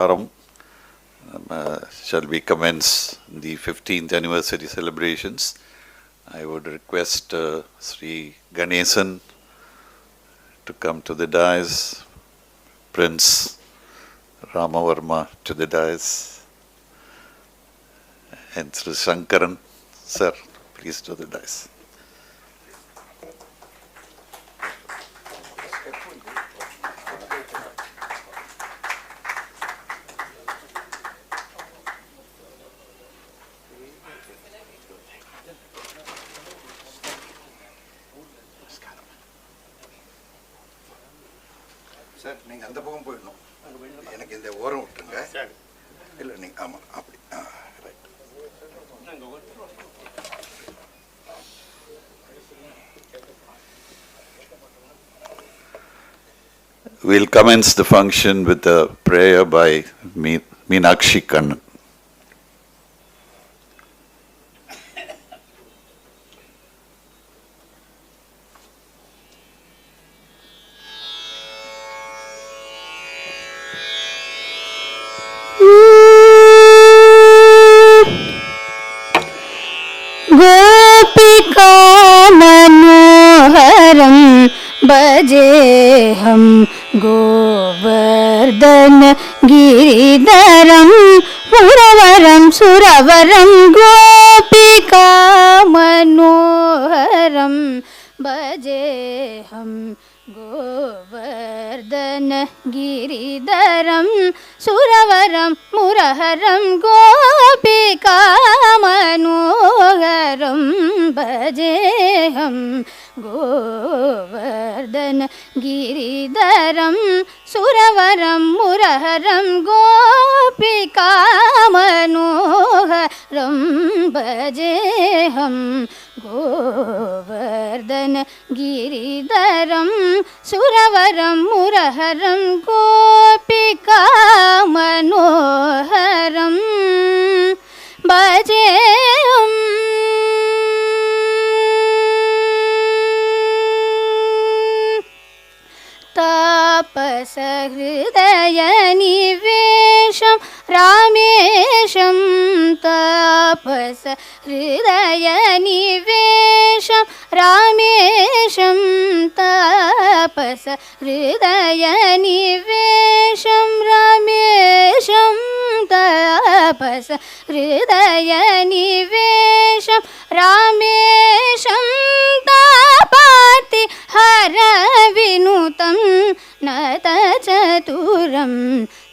Shall we commence the 15th anniversary celebrations? I would request Sri Ganesan to come to the dais, Prince Rama Varma to the dais, and Sri Sankaran, sir, please to the dais. Sir, நீங்க அந்த பக்கம் போயிடணும். எனக்கு இந்த ஓரம் விட்டுருங்க. இல்ல நீங்க ஆமா அப்படி. Right. We'll commence the function with a prayer by Meenakshi Kannan. गोपिका मनोहरं भजेऽहं गोवर्धन गिरिधरं पुरवरं सुरवरं गोपिका मनोहरं भजेऽहं गोवर्धन गिरिधरं सुरवरं मुरहरं गोपिका मनोहरं भजेऽहं गोवर्धन गिरिधरं सुरवरं मुरहरं गोपिका मनोहरं भजेऽहं गोवर्धन गिरिधरं सुरवरं मुरहरं गोपिका मनोहरं भजेऽहम् तापसहृदयनिवेशं रामेशं तापसहृदयनिवेशं रामेशं तापसहृदयनिवेशं रामेशं तापसहृदयनिवेशं रामेशं तापाति हरविनुतं नतचतुरं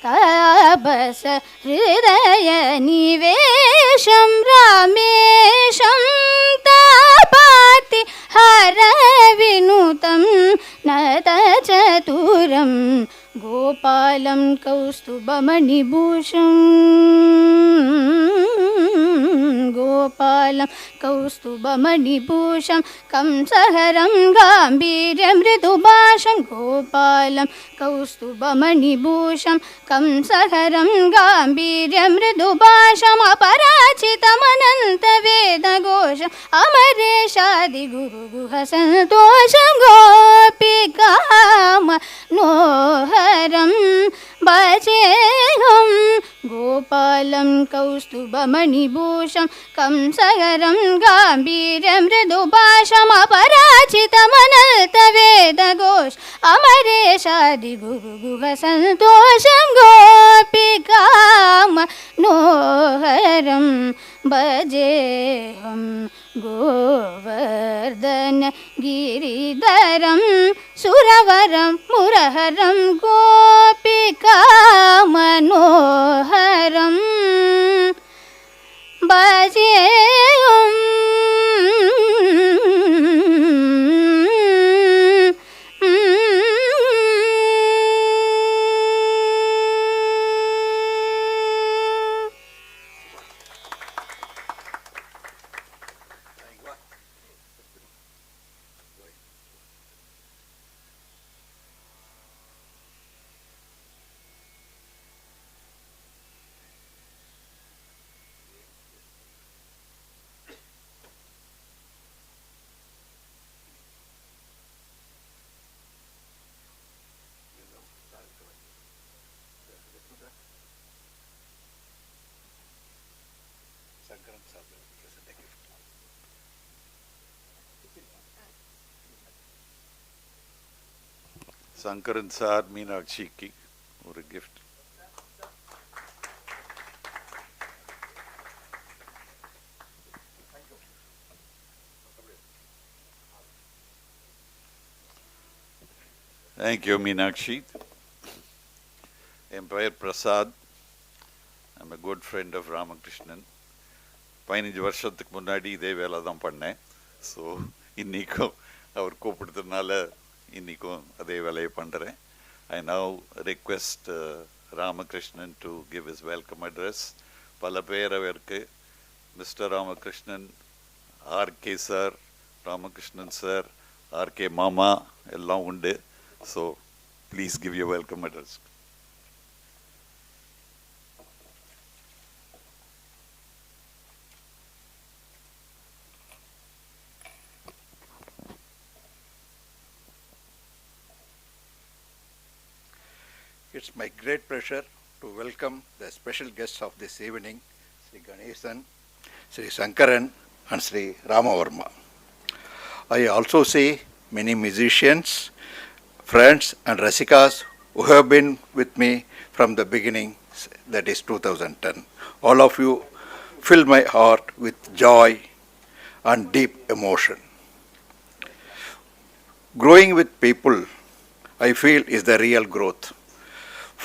तापसहृदयनिवेशं रामेशं तापाति हरविनुतं नतचतुरं गोपालं कौस्तुभमणिभूषं गोपालं कौस्तुभमणिभूषं कंसहरं गाम्भीर्यमृदुभाषं गोपालं कौस्तुभमणिभूषं कंसहरं गाम्भीर्यमृदुभाषम् अपराचितमनन्तवेदघोषम् अमरेशादिगुरुगुहसन्तोषं गोपिका मनोहरं भजेऽहं गोपालं कौस्तुभमणिभूषं कंसहरं गाम्भीर्यमृदुभाषम् अपराचितमनन्तवेदघोष अमरेशादिगुरुगुहसन्तोषं गोपिका मनोहरं भजेऽहं गोवर्धन गिरिधरं सुरवरं मुरहरं गोपिका मनोहरं भजेऽहम् Sankaran sir, Meenakshi or a gift. Thank you, Meenakshi. Empire Prasad. I'm a good friend of Ramakrishnan. 15 வருஷத்துக்கு முன்னாடி இதே வேலை தான் பண்ணேன். ஸோ இன்னைக்கும் அவர் கூப்பிடுறதுனால இன்னைக்கும் அதே வேலையை பண்ணுறேன். I now request Ramakrishnan to give his welcome address. பல பேர் அவருக்கு mister Ramakrishnan, RK sir, Ramakrishnan sir, RK மாமா எல்லாம் உண்டு. So please give you welcome address. It's my great pleasure to welcome the special guests of this evening, Sri Ganesan, Sri Sankaran, and Sri Rama Varma. I also see many musicians, friends, and Rasikas who have been with me from the beginning, that is 2010. All of you fill my heart with joy and deep emotion. Growing with people, I feel, is the real growth,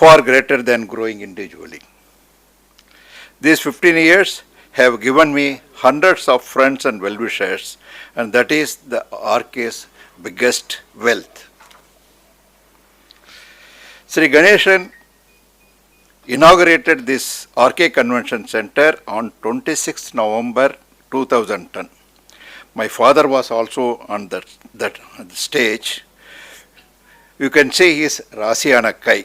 far greater than growing individually. These 15 years have given me hundreds of friends and well-wishers, and that is the Arkay's biggest wealth. Sri Ganesan inaugurated this Arkay Convention Center on 26th November 2010. My father was also on that stage. You can see his Rasiana Kai.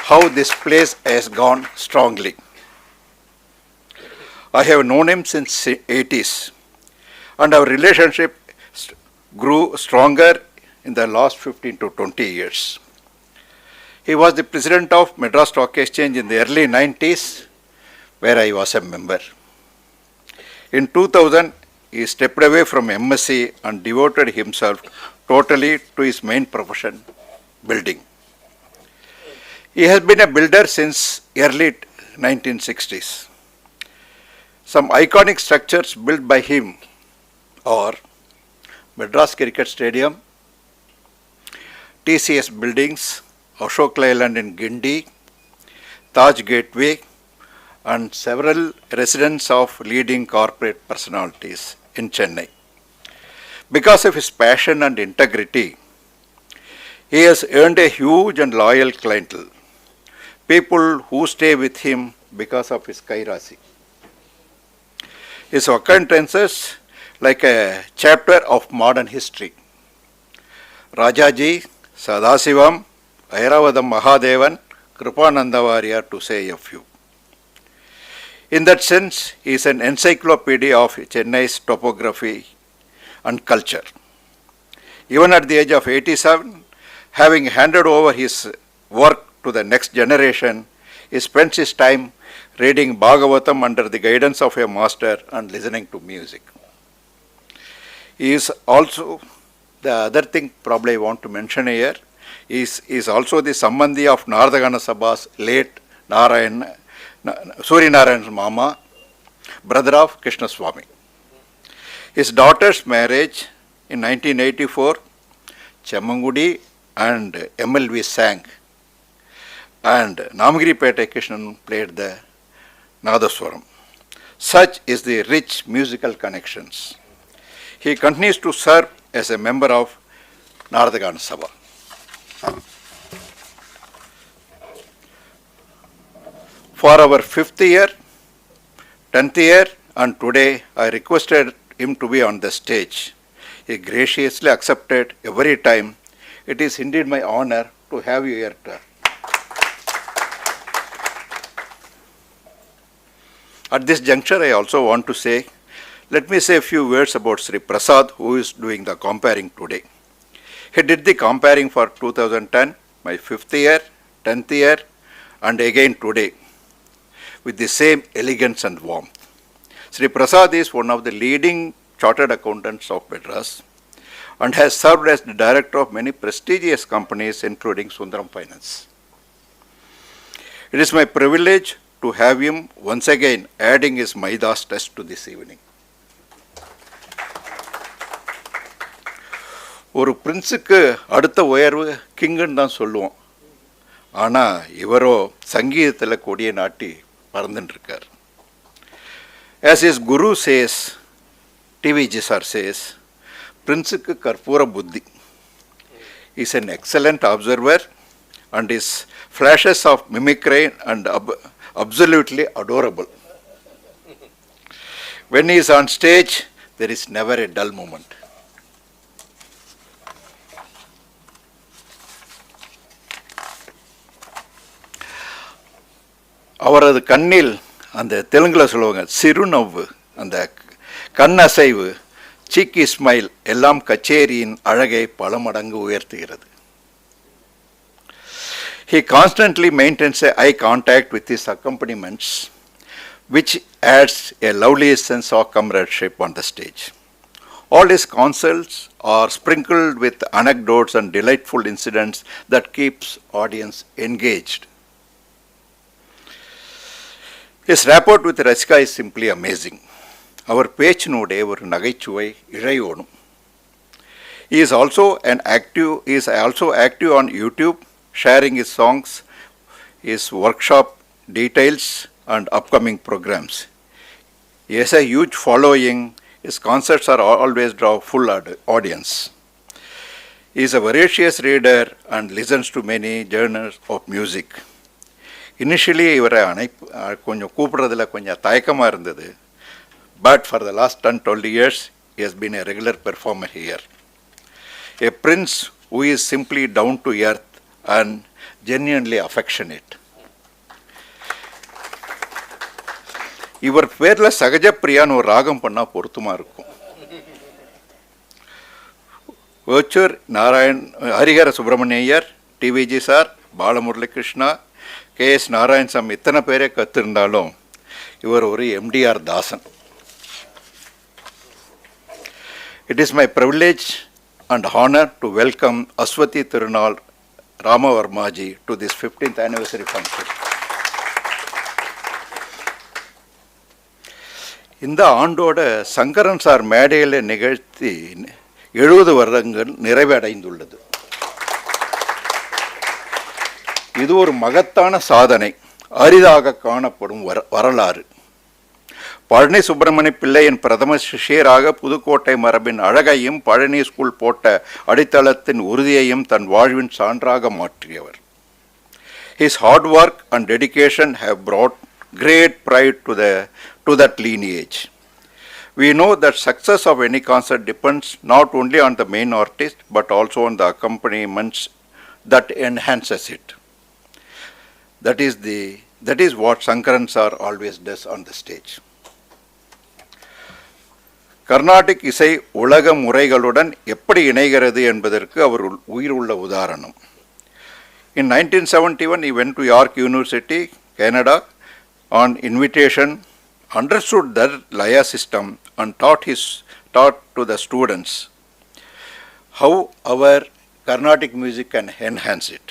How this place has gone strongly. I have known him since 80s, and our relationship grew stronger in the last 15 to 20 years. He was the president of Madras Stock Exchange in the early 90s, where I was a member. In 2000, he stepped away from MSc and devoted himself totally to his main profession, building. He has been a builder since early 1960s. Some iconic structures built by him are Madras Cricket Stadium, TCS buildings, Ashok Leyland in Gindi, Taj Gateway, and several residences of leading corporate personalities in Chennai. Because of his passion and integrity, he has earned a huge and loyal clientele. People who stay with him because of his kairasi. His acquaintances like a chapter of modern history. Rajaji, Sadasivam, Airavadam Mahadevan, Kripanandavarya, to say a few. In that sense, he is an encyclopedia of Chennai's topography and culture. Even at the age of 87, having handed over his work to the next generation, he spends his time reading Bhagavatam under the guidance of a master and listening to music. He is also, the other thing probably I want to mention here, is also the Sambandhi of Nardagana Sabha's late Suri Narayan's Mama, brother of Krishna Swami. His daughter's marriage in 1984, Chemmangudi and MLV sang, and Namagiripeta Krishnan played the Nadaswaram. Such is the rich musical connections. He continues to serve as a member of Nardagana Sabha. For our 5th year, 10th year, and today I requested him to be on the stage. He graciously accepted every time. It is indeed my honor to have you here, sir. At this juncture, I also want to say, let me say a few words about Sri Prasad, who is doing the comparing today. He did the comparing for 2010, my 5th year, 10th year, and again today, with the same elegance and warmth. Sri Prasad is one of the leading chartered accountants of Madras, and has served as the director of many prestigious companies including Sundaram Finance. It is my privilege to have him once again adding his Midas test to this evening. ஒரு பிரின்ஸுக்கு அடுத்த உயர்வு கிங்குன்னு தான் சொல்லுவோம். ஆனால் இவரோ சங்கீதத்தில் கொடியை நாட்டி பறந்துட்டுருக்கார். As his guru says, T.V. sir says, பிரின்ஸுக்கு கற்பூர புத்தி. He is an excellent observer and his flashes of mimicry and absolutely adorable. When he is on stage, there is never a dull moment. அவரது கண்ணில் அந்த தெலுங்கில் சொல்லுவாங்க சிறுநவ்வு, அந்த கண்ணசைவு, சீக்கி smile எல்லாம் கச்சேரியின் அழகை பல மடங்கு உயர்த்துகிறது. He constantly maintains a eye contact with his accompaniments, which adds a lovely sense of comradeship on the stage. All his concerts are sprinkled with anecdotes and delightful incidents that keeps audience engaged. His rapport with Rachika is simply amazing. அவர் பேச்சினோடே ஒரு நகைச்சுவை இழையோடும். He is also active on YouTube, sharing his songs, his workshop details and upcoming programs. He has a huge following. His concerts are always draw full audience. He is a voracious reader and listens to many genres of music. Initially, இவரை கொஞ்சம் கூப்பிடுறதுல கொஞ்சம் தயக்கமாக இருந்தது. But for the last 10-12 years, he has been a regular performer here. A prince who is simply down to earth and genuinely affectionate. இவர் பேரில் சகஜப்பிரியான்னு ஒரு ராகம் பண்ணால் பொருத்தமாக இருக்கும். Vechoor Narayan, Harihara Subramaniyar, T.V. Sir, Balamuralikrishna, K.S. Narayanasamy இத்தனை பேரே கற்றுருந்தாலும் இவர் ஒரு எம்டிஆர் தாசன். It is my privilege and honor to welcome Aswati Tirunal Rama Varma ji to this 15th anniversary function. இந்த ஆண்டோட சங்கரன் சார் மேடையில் நிகழ்த்தி 70 வருடங்கள் நிறைவடைந்துள்ளது. இது ஒரு மகத்தான சாதனை, அரிதாக காணப்படும் வரலாறு. பழனி சுப்பிரமணிய பிள்ளையின் பிரதம சிஷ்யராக புதுக்கோட்டை மரபின் அழகையும் பழனி ஸ்கூல் போட்ட அடித்தளத்தின் உறுதியையும் தன் வாழ்வின் சான்றாக மாற்றியவர். His hard work and dedication have brought great pride to that lineage. We know that success of any concert depends not only on the main artist but also on the accompaniments that enhances it. That is what Sankaran sir always does on the stage. Carnatic இசை உலக முறைகளுடன் எப்படி இணைகிறது என்பதற்கு அவர் உயிருள்ள உதாரணம். In 1971, he went to York University, Canada, on invitation, understood their Laya system and taught to the students how our Carnatic music can enhance it.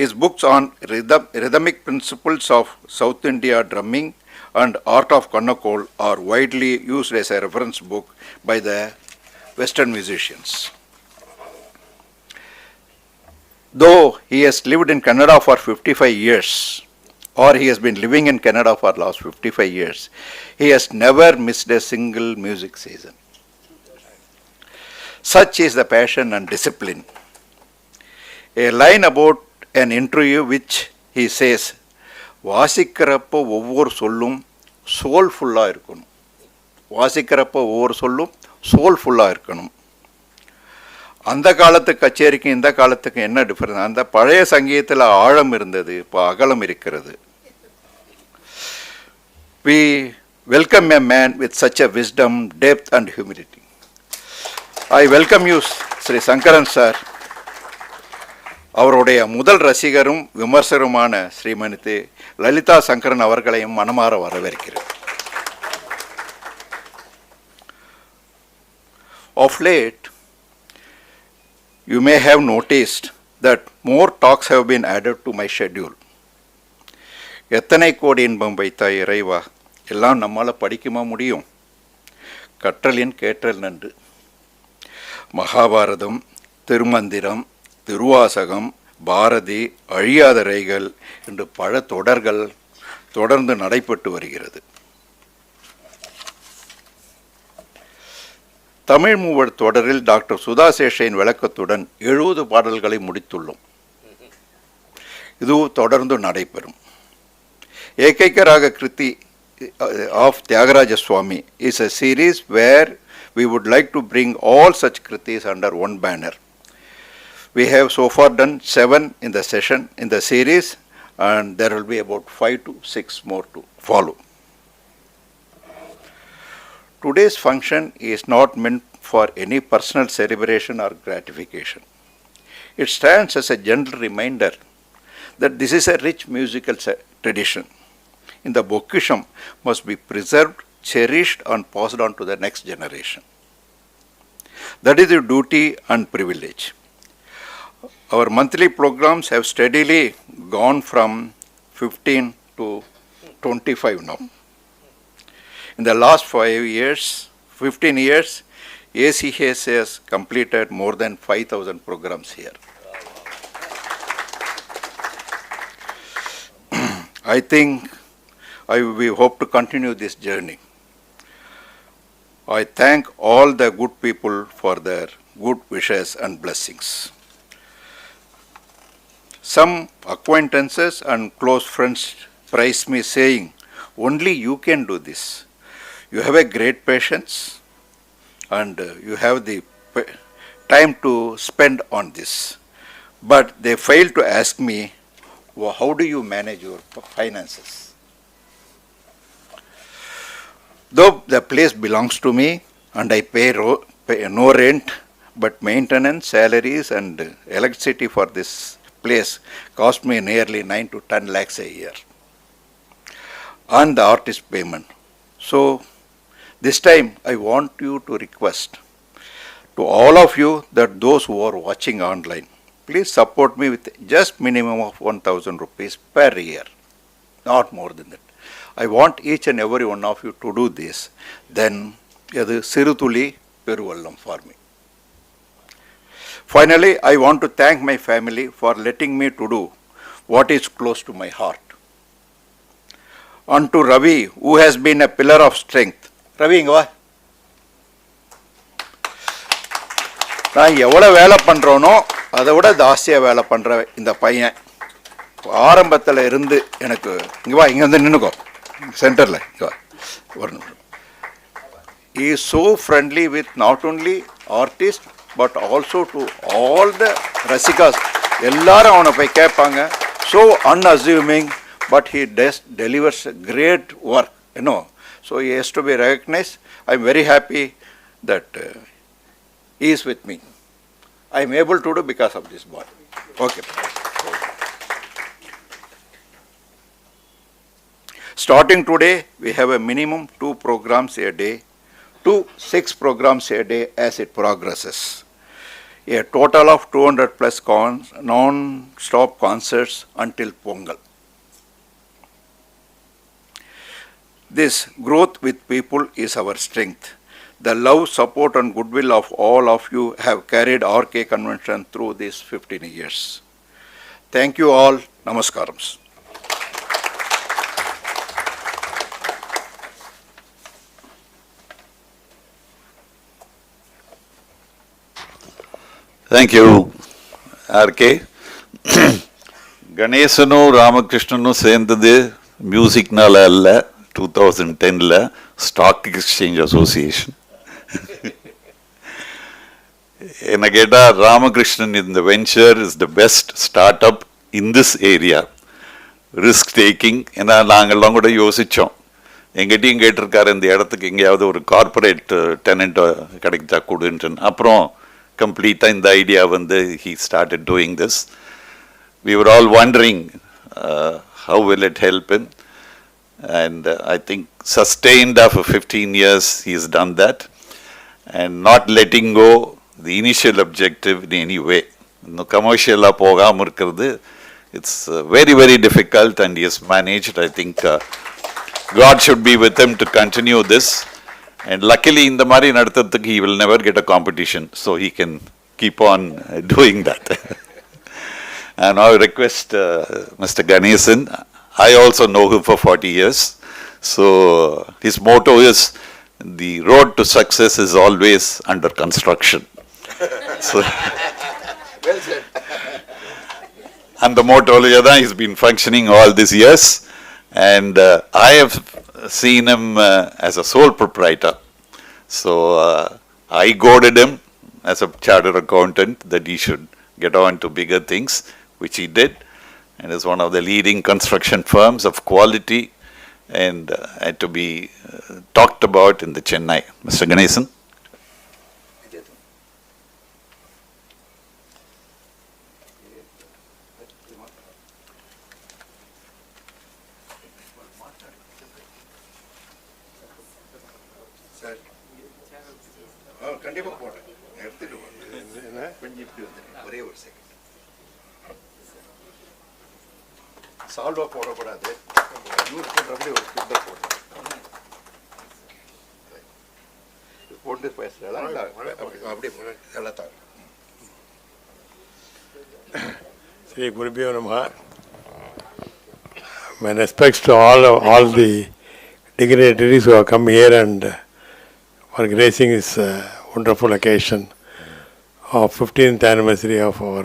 His books on rhythmic principles of South India drumming and art of Kannakol are widely used as a reference book by the Western musicians. Though he has lived in Canada for 55 years, or he has been living in Canada for the last 55 years, he has never missed a single music season. Such is the passion and discipline. A line about an interview which he says, வாசிக்கிறப்போ ஒவ்வொரு சொல்லும் சோல்ஃபுல்லாக இருக்கணும். வாசிக்கிறப்போ ஒவ்வொரு சொல்லும் சோல்ஃபுல்லாக இருக்கணும். அந்த காலத்து கச்சேரிக்கு இந்த காலத்துக்கு என்ன டிஃபரன்ஸ்? அந்த பழைய சங்கீதத்தில் ஆழம் இருந்தது, இப்போ அகலம் இருக்கிறது. We welcome a man with such a wisdom, depth and humility. I welcome you, Sri Sankaran sir. அவருடைய முதல் ரசிகரும் விமர்சகருமான ஸ்ரீமதி லலிதா சங்கரன் அவர்களையும் மனமாற வரவேற்கிறேன். Of late, You may have noticed that more talks have been added to my schedule. எத்தனை கோடி இன்பம் வைத்தாய் இறைவா, எல்லாம் நம்மால் படிக்குமா முடியும்? கற்றலின் கேட்டல் நன்று. மகாபாரதம், திருமந்திரம், திருவாசகம், பாரதி, அழியாத ரைகள் என்று பல தொடர்கள் தொடர்ந்து நடைபெற்று வருகிறது. தமிழ் மூவர் தொடரில் டாக்டர் சுதா சேஷையின் விளக்கத்துடன் 70 பாடல்களை முடித்துள்ளோம். இதுவும் தொடர்ந்து நடைபெறும். ஏகைக்க ராக கிருதி of Tyagaraja Swami is a series where we would like to bring all such kritis under one banner. We have so far done 7 in the session in the series, and there will be about 5 to 6 more to follow. Today's function is not meant for any personal celebration or gratification. It stands as a gentle reminder that this is a rich musical tradition. In the Bokisham must be preserved, cherished, and passed on to the next generation. That is the duty and privilege. Our monthly programs have steadily gone from 15 to 25 now. In the last 15 years, ACS has completed more than 5,000 programs here. I think we hope to continue this journey. I thank all the good people for their good wishes and blessings. Some acquaintances and close friends praise me, saying, "Only you can do this. You have a great patience and you have the time to spend on this." But they fail to ask me, well, how do you manage your finances? Though the place belongs to me and I pay no rent, but maintenance, salaries and electricity for this place cost me nearly 9 to 10 lakhs a year, and the artist payment. So this time I want you to request to all of you that those who are watching online, please support me with just minimum of 1,000 rupees per year, not more than that. I want each and every one of you to do this. Then அது சிறுதுளி பெருவெள்ளம் for me. Finally, I want to thank my family for letting me to do what is close to my heart. And to Ravi, who has been a pillar of strength. Ravi, இங்க வா. நான் எவ்வளவு வேலை பண்றேனோ அதை விட ஜாஸ்தியாக வேலை பண்ற இந்த பையன் ஆரம்பத்தில் இருந்து எனக்கு இங்க வா, இங்க வந்து நின்னுக்கோ சென்டரில் ஒரு நிமிஷம். He is so friendly with not only artists but also to all the rasikas. எல்லாரும் அவனை போய் கேட்பாங்க. So unassuming, but he delivers great work, you know. So he has to be recognized. I am very happy that he is with me. I am able to do because of this boy. Okay. Starting today, we have a minimum 2 programs a day, 6 programs a day as it progresses. A total of 200 plus non-stop concerts until Pongal. This growth with people is our strength. The love, support and goodwill of all of you have carried Arkay convention through these 15 years. Thank you all. Namaskarams. Thank you, Arkay. Ganesanu, Ramakrishnu சேர்ந்தது மியூசிக்னால அல்ல, 2010ல stock exchange association. என்ன கேட்டால் ராமகிருஷ்ணன் இந்த venture is the best start up in this area. Risk taking, ஏன்னா நாங்கள்லாம் கூட யோசித்தோம், எங்கிட்டையும் கேட்டிருக்காரு இந்த இடத்துக்கு எங்கேயாவது ஒரு கார்பரேட் டெனண்ட் கிடைச்சா கொடுன்ட்டு. அப்புறம் கம்ப்ளீட்டாக இந்த ஐடியா வந்து he started doing this. We were all wondering how will it help him, and I think sustained after 15 years he has done that, and not letting go, the initial objective in any way. No commercial போகாம இருக்கிறது, it's very, very difficult, and he has managed. I think God should be with him to continue this. And luckily, in the Mari Nartathak, he will never get a competition, so he can keep on doing that. And I request Mr. Ganesan. I also know him for 40 years. So his motto is, the road to success is always under construction. So, Well said. and the motto he's been functioning all these years. And I have seen him as a sole proprietor. So I goaded him as a chartered accountant that he should get on to bigger things, which he did, and is one of the leading construction firms of quality and to be talked about in the Chennai. Mr. Ganesan. கண்டிப்பாக போடுறேன், எடுத்துட்டு கொஞ்சம் இப்படி வந்துடுறேன், ஒரே ஒரு second. சால்வா போடக்கூடாது, use பண்ணுறபடி ஒரு கிண்டர் போடுறேன். போட்டு பேசுகிறேன் அப்படியே எல்லாத்தான். Sri Gurubhyo Namaha. My respects to all the dignitaries who have come here and for gracing this wonderful occasion of 15th anniversary of our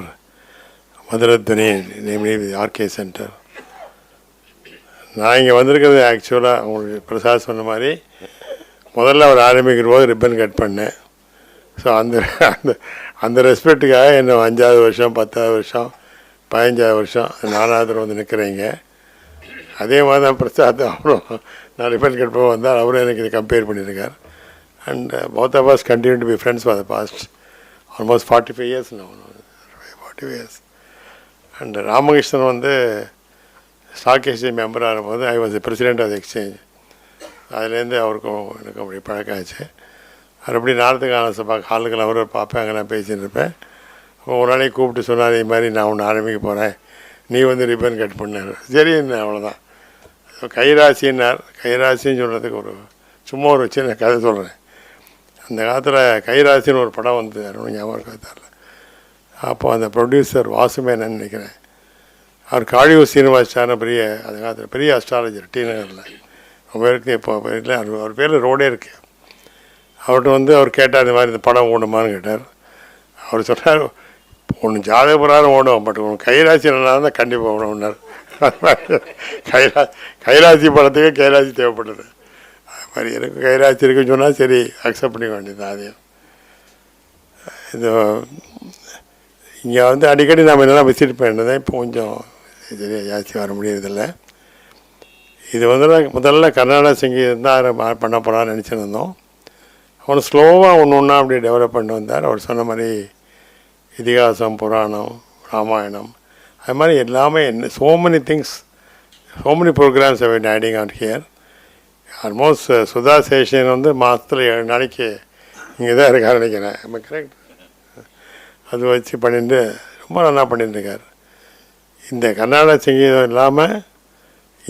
Madaradhani, namely the Arkay Center. நான் இங்கே வந்திருக்கிறது ஆக்சுவலாக உங்களுக்கு பிரசாத் சொன்ன மாதிரி முதல்ல அவர் ஆரம்பிக்கிற போது ரிப்பன் கட் பண்ணேன். ஸோ அந்த அந்த அந்த ரெஸ்பெக்டுக்காக என்ன 5வது வருஷம் 10வது வருஷம் 15வது வருஷம் 4வது வந்து நிற்கிறீங்க. அதே மாதிரி தான் பிரசாத் அப்புறம் நான் ரிப்பன் கட் பண்ண வந்தால் அவரும் எனக்கு இதை கம்பேர் பண்ணியிருக்கார். And both of us continue to be friends for the past almost 45 years now. 45 years. And Ramakrishnan வந்து ஸ்டாக் எக்ஸ்சேஞ்ச் மெம்பர் ஆகும்போது I was the president of the exchange. அதுலேருந்து அவருக்கும் எனக்கு அப்படி பழக்கம் ஆச்சு. அவர் அப்படி நார்த்துக்கு ஆலோசனை ஹாலுக்கெல்லாம் அவரை பார்ப்பேன், அங்கே நான் பேசின்னு இருப்பேன். ஒரு நாளைக்கு கூப்பிட்டு சொன்னார், இது மாதிரி நான் ஒன்று ஆரம்பிக்க போகிறேன், நீ வந்து ரிப்பன் கட் பண்ணார். சரின்னு அவ்வளோதான். கைராசின்னார். கைராசின்னு சொல்கிறதுக்கு ஒரு சும்மா ஒரு சின்ன கதை சொல்கிறேன். அந்த காலத்தில் கைராசின்னு ஒரு படம் வந்து ஞாபகம் இருக்காது. அப்போ அந்த ப்ரொடியூசர் வாசுமேனன்னு நினைக்கிறேன், அவர் காளியூர் சீனிவாசான பெரிய அந்த காலத்தில் பெரிய அஸ்ட்ராலஜர் டி நகரில் ரொம்ப இருக்குது. இப்போ இல்லை, அவர் பேரில் ரோடே இருக்குது. அவர்கிட்ட வந்து அவர் கேட்டார், இந்த மாதிரி இந்த படம் ஓடுமான்னு கேட்டார். அவர் சொன்னார், ஒன்று ஜாதக பிரகாரம் ஓடும், பட் ஒன்று கைராசி நல்லா தான் கண்டிப்பாக ஓடும்னார். கைராசி படத்துக்கு கைராசி தேவைப்பட்டது. அது மாதிரி எனக்கு கைராசி இருக்குன்னு சொன்னால் சரி அக்செப்ட் பண்ணிக்க வேண்டியது. அதையும் இது இங்கே வந்து அடிக்கடி நாம் என்னெல்லாம் விசிட் பண்ணிருந்தேன். இப்போ கொஞ்சம் சரியாக ஜாஸ்தி வர முடியறதில்ல. இது வந்து முதல்ல கர்நாடக சங்கீதம் தான் பண்ண போகிறான்னு நினச்சிருந்தோம். அவர் ஸ்லோவாக ஒன்று ஒன்றா அப்படி டெவலப் பண்ணிட்டு வந்தார். அவர் சொன்ன மாதிரி இதிகாசம், புராணம், ராமாயணம், அது மாதிரி எல்லாமே என்ன so many things, so many programs have been adding on here. Almost Sudha Seshan வந்து மாதத்தில் 7 நாளைக்கு இங்கே தான் இருக்காரு நினைக்கிறேன். நம்ம கரெக்ட் அது வச்சு பண்ணிட்டு ரொம்ப நல்லா பண்ணிட்டுருக்கார். இந்த கர்நாடக சங்கீதம் இல்லாமல்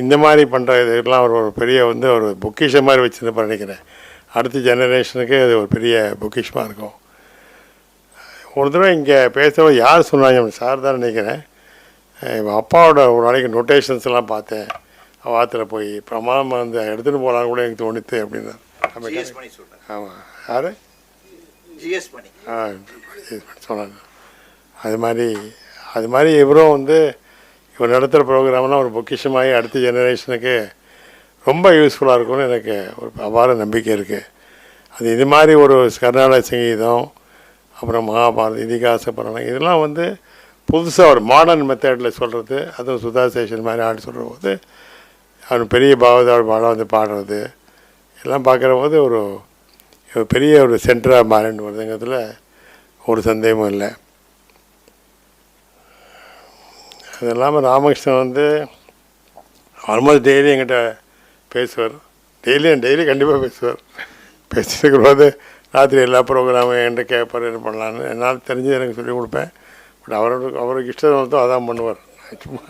இந்த மாதிரி பண்ணுற இதெல்லாம் ஒரு பெரிய வந்து ஒரு பொக்கிஷம் மாதிரி வச்சுருப்பேன் நினைக்கிறேன். அடுத்த ஜெனரேஷனுக்கு அது ஒரு பெரிய பொக்கிஷமாக இருக்கும். ஒரு தடவை இங்கே பேசுகிறவங்க யார் சொன்னாங்க, சார் தான் நினைக்கிறேன், எங்கள் அப்பாவோட ஒரு நாளைக்கு நோட்டேஷன்ஸ் எல்லாம் பார்த்தேன் வாத்தில் போய் பிரமாதமாக வந்து எடுத்துகிட்டு போகலான்னு கூட எனக்கு தோணித்து அப்படின்னா. ஆமாம், யார் சொன்னாங்க. அது மாதிரி இவரும் வந்து இவர் நடத்துகிற ப்ரோக்ராம்லாம் ஒரு பொக்கிஷமாகி அடுத்த ஜெனரேஷனுக்கு ரொம்ப யூஸ்ஃபுல்லாக இருக்கும்னு எனக்கு ஒரு அபார நம்பிக்கை இருக்குது. அது இது மாதிரி ஒரு கர்நாடக சங்கீதம், அப்புறம் மகாபாரத, இதிகாச புராணம், இதெல்லாம் வந்து புதுசாக ஒரு மாடர்ன் மெத்தடில் சொல்கிறது, அதுவும் சுதா சேஷன் மாதிரி ஆடி சொல்கிற போது அவர் பெரிய பாவதாவோட பாடம் வந்து பாடுறது எல்லாம் பார்க்குற போது ஒரு பெரிய ஒரு சென்டராக மாறிட்டு வருதுங்கிறதுல ஒரு சந்தேகமும் இல்லை. அது இல்லாமல் ராமகிருஷ்ணன் வந்து ஆல்மோஸ்ட் டெய்லி என்கிட்ட பேசுவார். டெய்லி கண்டிப்பாக பேசுவார். பேசிட்டு போது ராத்திரி எல்லா ப்ரோக்ராமும் என்கிட்ட கேட்பார் என்ன பண்ணலான்னு. என்னால் தெரிஞ்சு எனக்கு சொல்லிக் கொடுப்பேன். பட் அவருக்கு இஷ்டம் வந்து அதான் பண்ணுவார். சும்மா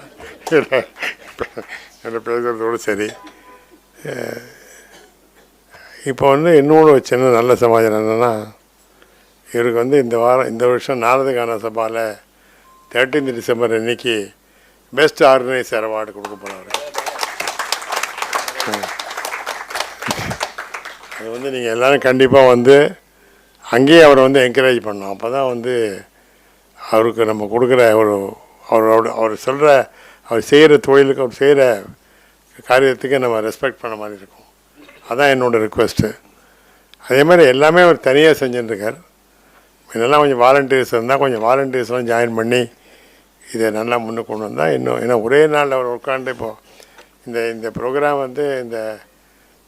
என்ன பேசுகிறதோடு சரி. இப்போ வந்து இன்னொன்று சின்ன நல்ல சமாச்சாரம் என்னென்னா, இவருக்கு வந்து இந்த வருஷம் நாரத கான சபாவில் 13th டிசம்பர் அன்னைக்கு பெஸ்ட் ஆர்கனைசர் அவார்டு கொடுக்க போகிறாரு. அது வந்து நீங்கள் எல்லோரும் கண்டிப்பாக வந்து அங்கேயே அவரை வந்து என்கரேஜ் பண்ணோம். அப்போ தான் வந்து அவருக்கு நம்ம கொடுக்குற அவர் சொல்கிற அவர் செய்கிற தொழிலுக்கு அவர் செய்கிற காரியத்துக்கு நம்ம ரெஸ்பெக்ட் பண்ண மாதிரி இருக்கும். அதான் என்னோடய ரிக்வெஸ்ட்டு. அதே மாதிரி எல்லாமே அவர் தனியாக செஞ்சுட்டுருக்கார். இதெல்லாம் கொஞ்சம் வாலண்டியர்ஸ் இருந்தால் கொஞ்சம் வாலண்டியர்ஸ்லாம் ஜாயின் பண்ணி இதை நல்லா முன்னுக்கு கொண்டு வந்தால் இன்னும். ஏன்னா ஒரே நாளில் அவர் உட்காந்து இப்போது இந்த ப்ரோக்ராம் வந்து இந்த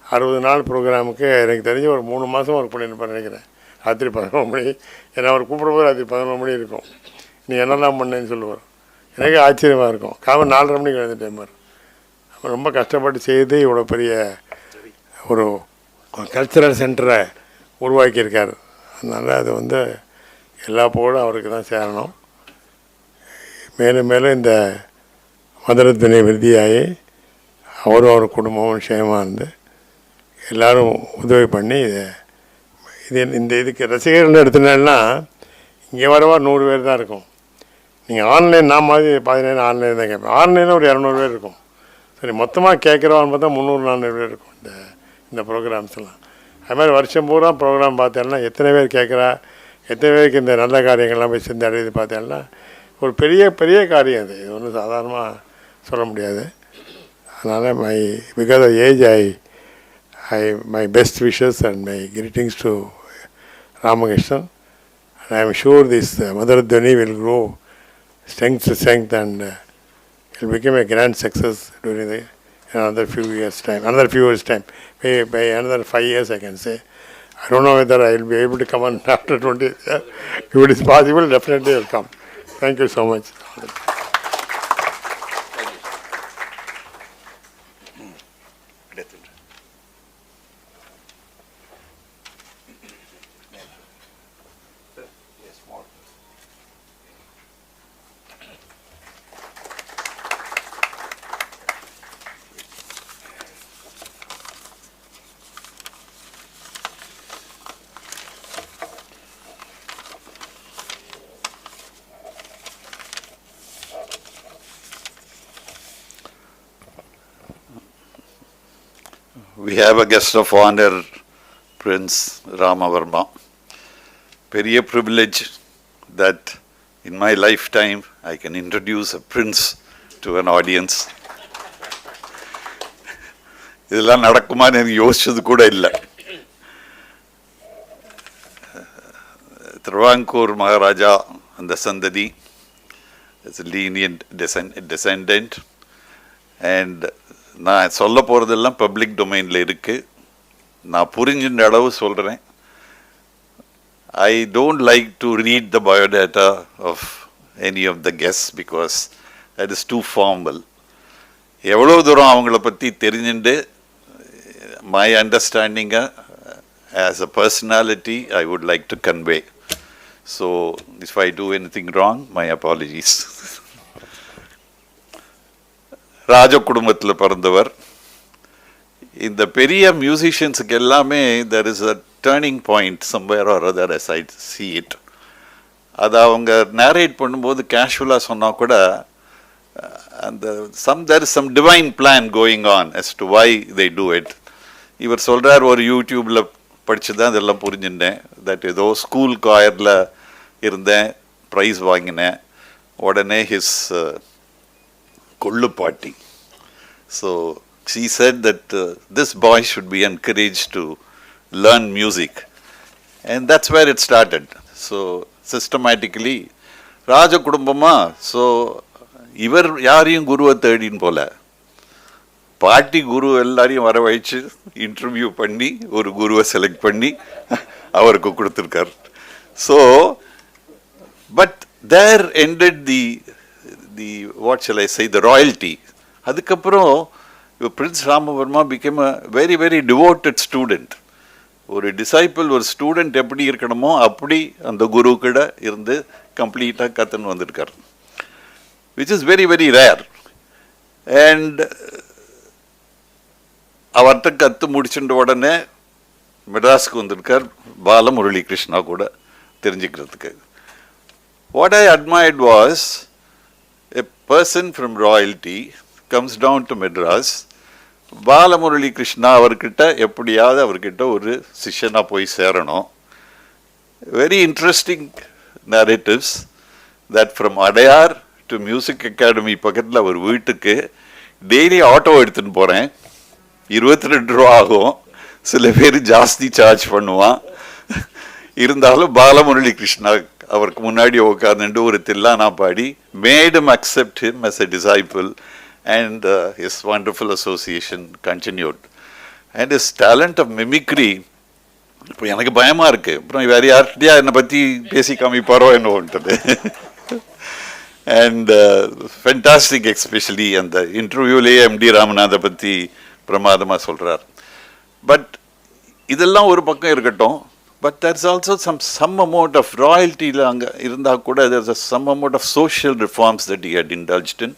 60 நாள் ப்ரோக்ராமுக்கு எனக்கு தெரிஞ்சு ஒரு 3 மாதம் ஒர்க் பண்ணியிருப்பார் நினைக்கிறேன். ராத்திரி 11 மணி. ஏன்னா அவர் கூப்பிடும்போது ராத்திரி 11 மணி இருக்கும். நீ என்னெல்லாம் பண்ணேன்னு சொல்லுவார். எனக்கு ஆச்சரியமாக இருக்கும். 4:30 மணிக்கு எழுந்துட்டேன் பார். அவர் ரொம்ப கஷ்டப்பட்டு செய்து இவ்வளோ பெரிய ஒரு கல்ச்சுரல் சென்டரை உருவாக்கியிருக்கார். அதனால் அது வந்து எல்லா புகழும் அவருக்கு தான் சேரணும். மேலும் மேலும் இந்த மதுரத்துணை விருதியாகி அவரும் அவர் குடும்பமும் விஷயமாக இருந்து எல்லோரும் உதவி பண்ணி இதுக்கு ரசிகர்கள் எடுத்துனா இங்கே வரவா 100 பேர் தான் இருக்கும். நீங்கள் ஆன்லைன் நான் மாதிரி 17 ஆன்லைன் தான் கேட்பேன். ஆன்லைனில் ஒரு 200 பேர் இருக்கும். சரி, மொத்தமாக கேட்குறவான்னு பார்த்தா 300-400 பேர் இருக்கும் இந்த ப்ரோக்ராம்ஸ்லாம். அது மாதிரி வருஷம் பூரா ப்ரோக்ராம் பார்த்தேன்னா எத்தனை பேர் கேட்குறா, எத்தனை பேருக்கு இந்த நல்ல காரியங்கள்லாம் போய் செஞ்சு அடையுது பார்த்தேன்னா ஒரு பெரிய பெரிய காரியம். இது ஒன்றும் சாதாரணமாக சொல்ல முடியாது. அதனால் because of age my best wishes and my greetings to Ramakrishnan. And I am sure this Madhuradhwani will grow strength to strength and it will become a grand success during another few years' time. By another 5 years, I can say. I don't know whether I will be able to come on after 20 years. If it is possible, definitely I will come. Thank you so much. We have a guest of honor, Prince Rama Varma. Very privilege that in my lifetime I can introduce a prince to an audience. இதெல்லாம் நடக்குமான்னு எனக்கு யோசிச்சது கூட இல்லை. திருவாங்கூர் மகாராஜா அந்த சந்ததி, it's a lineage descendant, and நான் சொல்ல போகிறதெல்லாம் பப்ளிக் டொமைனில் இருக்குது. நான் புரிஞ்சுன்ற அளவு சொல்கிறேன். I don't like to read the biodata of any of the guests because that is too formal. எவ்வளோ தூரம் அவங்கள பற்றி தெரிஞ்சுட்டு my understanding as a personality I would like to convey. So if I do anything wrong, my apologies. ராஜ குடும்பத்தில் பிறந்தவர். இந்த பெரிய மியூசிஷியன்ஸுக்கு எல்லாமே there is a turning point somewhere or other as I see it. அதை அவங்க நேரேட் பண்ணும்போது கேஷுவலாக சொன்னால் கூட there is some divine plan going on as to why they do it. இவர் சொல்கிறார், ஒரு யூடியூப்பில் படித்து தான் இதெல்லாம் புரிஞ்சுட்டேன். தட் ஏதோ ஸ்கூல் காயரில் இருந்தேன், ப்ரைஸ் வாங்கினேன், உடனே his கொள்ளுப்பாட்டி. So she said that this boy should be encouraged to learn music, and that's where it started. So systematically ராஜ குடும்பமா. ஸோ இவர் யாரையும் குருவை தேடின்னு போல, பாட்டி குரு எல்லாரையும் வர வச்சு இன்டர்வியூ பண்ணி ஒரு குருவை செலக்ட் பண்ணி அவருக்கு கொடுத்துருக்கார். So but there ended the what shall I say, the royalty. அதுக்கப்புறம் Prince Rama Varma became a very, very devoted student. ஒரு டிசைபிள் ஒரு ஸ்டூடெண்ட் எப்படி இருக்கணுமோ அப்படி அந்த குரு கிட்ட இருந்து கம்ப்ளீட்டாக கற்றுன்னு வந்திருக்கார், which is very very rare. And அவர்கிட்ட கற்று முடிச்சுட்ட உடனே மெட்ராஸுக்கு வந்திருக்கார் பாலமுரளி கிருஷ்ணா கூட தெரிஞ்சுக்கிறதுக்கு. What I admired was a person from royalty comes down to Madras. Balamurali Krishna அவர்கிட்ட எப்படியாவது அவர்கிட்ட ஒரு சிஷ்யனாக போய் சேரணும். Very interesting narratives that from Adyar to music academy பக்கத்தில் அவர் வீட்டுக்கு டெய்லி ஆட்டோ எடுத்துன்னு போகிறேன். 22 ரூபா ஆகும், சில பேர் ஜாஸ்தி சார்ஜ் பண்ணுவான். இருந்தாலும் பாலமுரளி கிருஷ்ணா அவருக்கு முன்னாடி உட்காந்துட்டு ஒரு தில்லானா பாடி made him accept him as a disciple, and his wonderful association continued. And his talent of mimicry, இப்போ எனக்கு பயமாக இருக்குது, அப்புறம் வேறு யார்கிட்டயா என்னை பற்றி பேசி காமிப்பாரோ என்னோன்றது. அண்ட் ஃபென்டாஸ்டிக், எஸ்பெஷலி அந்த இன்டர்வியூலேயே எம்டி ராமநாதை பற்றி பிரமாதமாக சொல்கிறார். பட் இதெல்லாம் ஒரு பக்கம் இருக்கட்டும், but there's also some amount of royalty அங்கே இருந்தால் கூட there's some amount of social reforms that he had indulged in,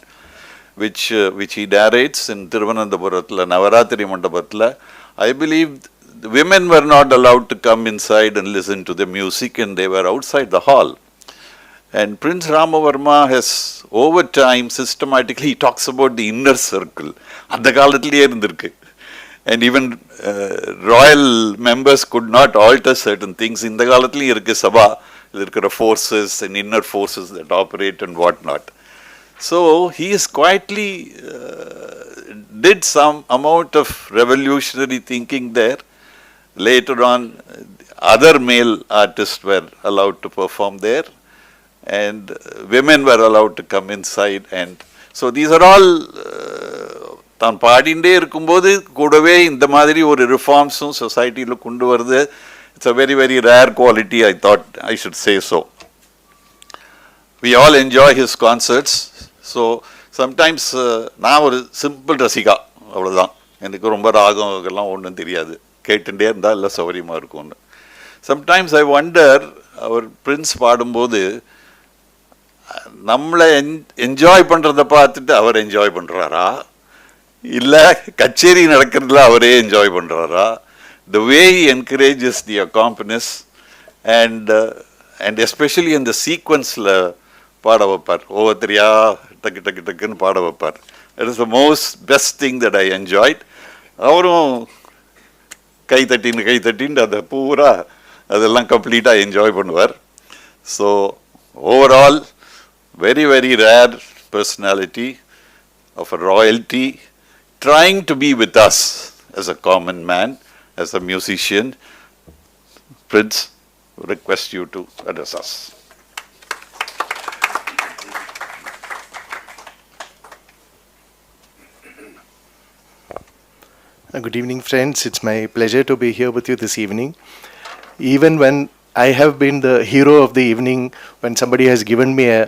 which he narrates in Thiruvananthapuratla Navaratri Mandapathla. I believe the women were not allowed to come inside and listen to the music, and they were outside the hall. And Prince Rama Varma has over time systematically, he talks about the inner circle. அந்த காலத்திலேயே இருந்திருக்கு. And even royal members could not alter certain things. இந்த காலத்திலேயும் இருக்கு சபா, இருக்கிற forces and inner forces that operate and what not. So he is quietly did some amount of revolutionary thinking there. Later on, other male artists were allowed to perform there, and women were allowed to come inside. And so these are all தான் பாடிண்டே இருக்கும்போது கூடவே இந்த மாதிரி ஒரு ரிஃபார்ம்ஸும் சொசைட்டியில் கொண்டு வருது. It's a very very rare quality. I thought I should say so. We all enjoy his concerts. So sometimes நான் ஒரு சிம்பிள் ரசிகா, அவ்வளோதான். எனக்கு ரொம்ப ராகம் எல்லாம் ஒன்றும் தெரியாது, கேட்டுட்டே இருந்தால் எல்லாம் சௌகரியமாக இருக்கும்னு. சம்டைம்ஸ் ஐ வண்டர், அவர் பிரின்ஸ் பாடும்போது நம்மளை என்ஜாய் பண்ணுறதை பார்த்துட்டு அவர் என்ஜாய் பண்ணுறாரா, இல்லை கச்சேரி நடக்கிறதுல அவரே enjoy பண்ணுறாரா? The way he encourages the accompanists and especially in the sequence-ல பாட வைப்பார், ஒவ்வொருத்தரையா டக்கு டக்கு டக்குன்னு பாட வைப்பார். It is the most best thing that I enjoyed. அவரும் கை தட்டின்னு அதை பூரா அதெல்லாம் கம்ப்ளீட்டாக என்ஜாய் பண்ணுவார். So overall very very rare personality of a royalty, trying to be with us as a common man, as a musician. Prince, request you to address us. Good evening, friends. It's my pleasure to be here with you this evening. Even when I have been the hero of the evening, when somebody has given me a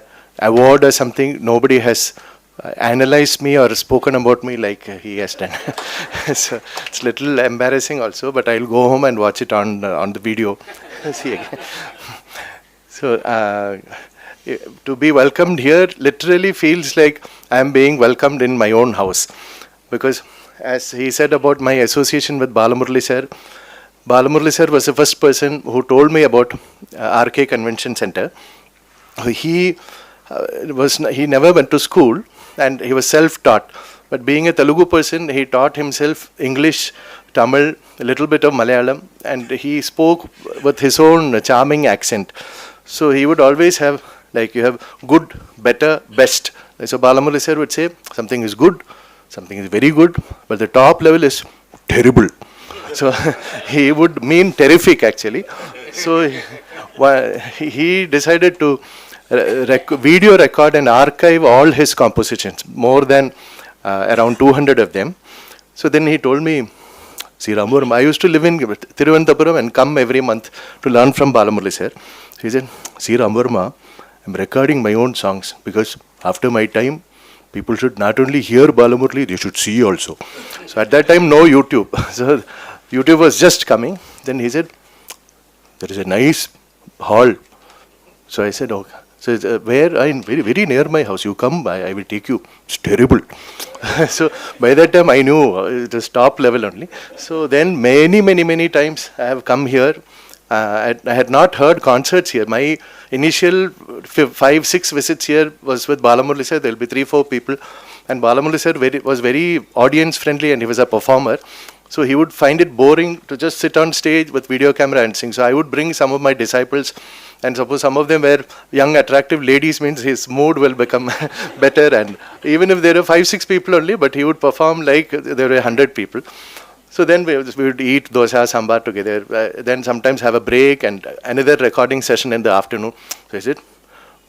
award or something, nobody has analyzed me or spoken about me like he has done. So it's a little embarrassing also, but I'll go home and watch it on the video. See again. So to be welcomed here literally feels like I am being welcomed in my own house, because as he said about my association with Balamurali sir, Balamurali sir was the first person who told me about Arkay Convention Center. He never went to school and he was self-taught. But being a Telugu person, he taught himself English, Tamil, a little bit of Malayalam, and he spoke with his own charming accent. So he would always have, like, you have good, better, best. So Balamurali sir would say, something is good, something is very good, but the top level is terrible. So he would mean terrific actually. So he decided to video record and archive all his compositions, more than around 200 of them. So then he told me, see Rama Varma, I used to live in Thiruvananthapuram and come every month to learn from Balamurali sir. He said, see Rama Varma, I'm recording my own songs, because after my time, people should not only hear Balamurali, they should see also. So at that time, no YouTube. So YouTube was just coming. Then he said, there is a nice hall. So I said, okay. So where? Very, very near my house. You come, I will take you. It's terrible. So by that time I knew it was top level only. So then many times I have come here. I had not heard concerts here. My initial 5-6 visits here was with Balamurali sir. There will be 3-4 people. And Balamurali sir was very audience friendly, and he was a performer. So he would find it boring to just sit on stage with video camera and sing. So I would bring some of my disciples, and suppose some of them were young, attractive ladies, means his mood will become better. And even if there are 5-6 people only, but he would perform like there were 100 people. So then we would eat dosa, sambar together. Then sometimes have a break and another recording session in the afternoon. So I said,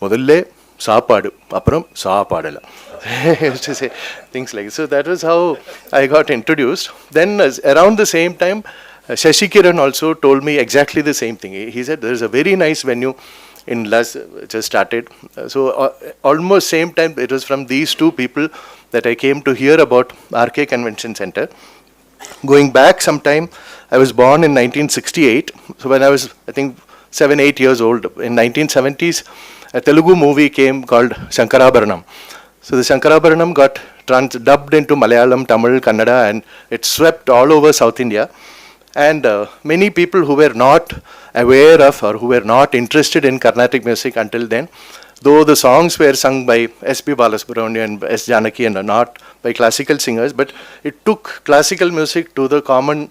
Modalle saapadu, appuram saapadala. I used to say things like, so that was how I got introduced. Then around the same time, Shashi Kiran also told me exactly the same thing. He said there is a very nice venue in Las just started. So almost same time, it was from these two people that I came to hear about Arkay Convention Center. Going back some time, I was born in 1968. So when I was, I think, 7-8 years old, in 1970s, a Telugu movie came called Shankarabaranam. So the Shankarabaranam got dubbed into Malayalam, Tamil, Kannada, and it swept all over South India. And many people who were not aware of or who were not interested in Carnatic music until then, though the songs were sung by S.P. Balasubramanian and S. Janaki and not by classical singers, but it took classical music to the common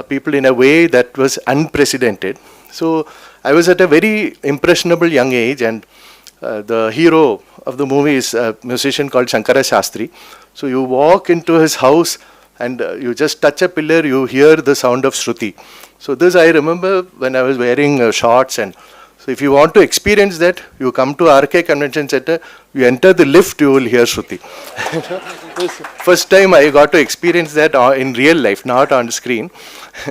people in a way that was unprecedented. So I was at a very impressionable young age, and the hero of the movie is a musician called Shankara Shastri. So you walk into his house and you just touch a pillar, you hear the sound of Shruti. So this I remember when I was wearing shorts, and so if you want to experience that, you come to Arkay Convention Center, you enter the lift, you will hear Shruti. First time I got to experience that in real life, not on screen.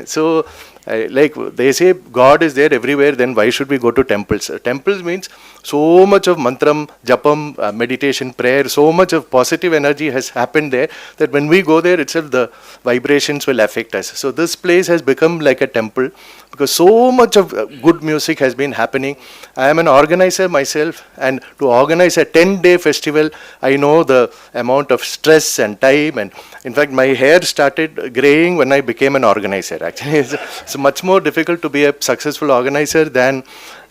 So like they say, God is there everywhere, then why should we go to temples? Temples means so much of mantram, japam, meditation, prayer, so much of positive energy has happened there that when we go there itself, the vibrations will affect us. So this place has become like a temple because so much of good music has been happening. I am an organizer myself, and to organize a 10-day festival, I know the amount of stress and time, and in fact my hair started graying when I became an organizer. Actually, it's much more difficult to be a successful organizer than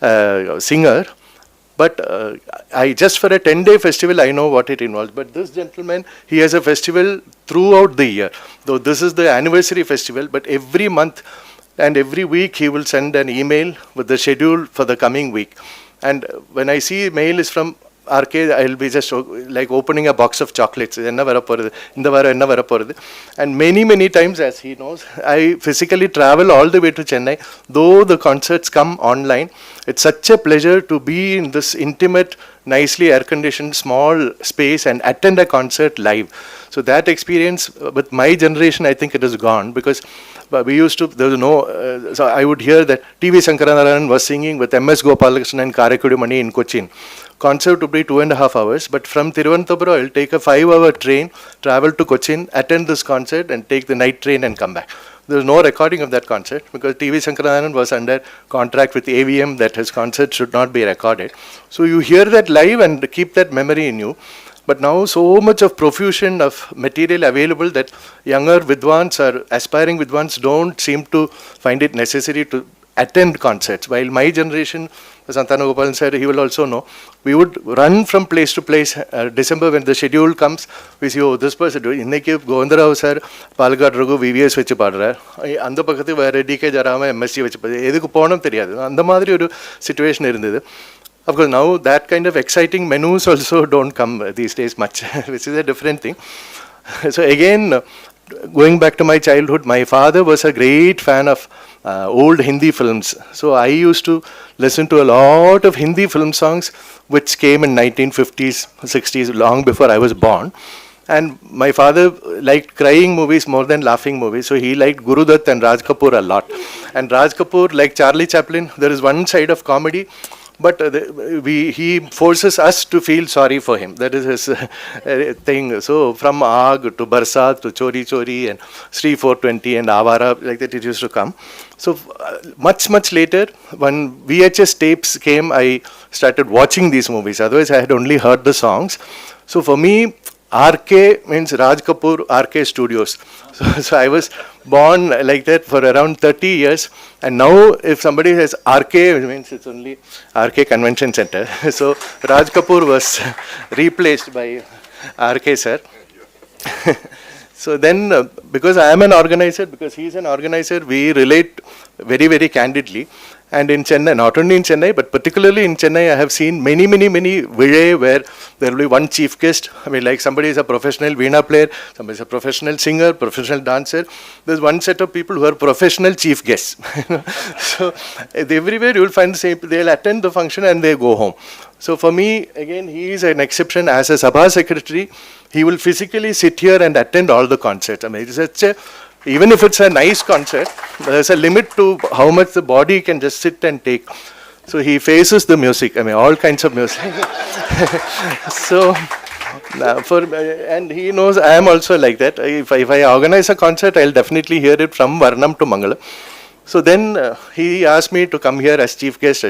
a singer. But I just for a 10-day festival, I know what it involves. But this gentleman, he has a festival throughout the year. Though this is the anniversary festival, but every month and every week he will send an email with the schedule for the coming week. And when I see mail is from Arkay, I'll be just like opening a box of chocolates. And many times, as he knows, I physically travel all the way to Chennai. Though the concerts come online, it's such a pleasure to be in this intimate, nicely air-conditioned small space and attend a concert live. So that experience with my generation, I think it is gone, because we used to, there was no, so I would hear that T.V. Sankaran was singing with M.S. Gopalakrishnan and Karakudi Mani in Cochin. Concert would be 2.5 hours, but from Thiruvananthapuram, I'll take a 5-hour train, travel to Cochin, attend this concert and take the night train and come back. There was no recording of that concert because T.V. Sankaran was under contract with AVM that his concert should not be recorded. So you hear that live and keep that memory in you. But now so much of profusion of material available that younger Vidwans or aspiring Vidwans don't seem to find it necessary to attend concerts. While my generation, Santana Gopalan said, he will also know, we would run from place to place. December when the schedule comes, we see, oh, this person, inneke Govindarao sir, Palakkad Raghu VVS vechu paadra. Andha pakkathu vera DK Jarama MSc vechu paadra. Edukku ponam theriyadu. Andha madiri oru situation irundhathu. Of course, now that kind of exciting menus also don't come these days much, which is a different thing. So again, going back to my childhood, my father was a great fan of old Hindi films. So I used to listen to a lot of Hindi film songs which came in 1950s, 60s, long before I was born. And my father liked crying movies more than laughing movies. So he liked Guru Dutt and Raj Kapoor a lot. And Raj Kapoor, like Charlie Chaplin, there is one side of comedy but he forces us to feel sorry for him. That is his thing. So from Aag to Barsat to Chori Chori and Sri 420 and Avara, like that it used to come. So much later, when VHS tapes came, I started watching these movies. Otherwise, I had only heard the songs. So for me, Arkay means Raj Kapoor Arkay Studios. So I was born like that for around 30 years. And now if somebody says Arkay, it means it's only Arkay Convention Center. So Raj Kapoor was replaced by Arkay sir. So then, because I am an organizer, because he is an organizer, we relate very candidly. And in Chennai, not only in Chennai, but particularly in Chennai, I have seen many Vijay where there will be one chief guest. I mean, like somebody is a professional veena player, somebody is a professional singer, professional dancer. There's one set of people who are professional chief guests. So everywhere you will find the same. They'll attend the function and they go home. So for me, again, he is an exception. As a Sabha secretary, he will physically sit here and attend all the concerts. I mean, it's such a, even if it's a nice concert, there's a limit to how much the body can just sit and take. So he faces the music, I mean, all kinds of music. So, and he knows I am also like that. If I organize a concert, I'll definitely hear it from Varnam to Mangalam. So then he asked me to come here as chief guest.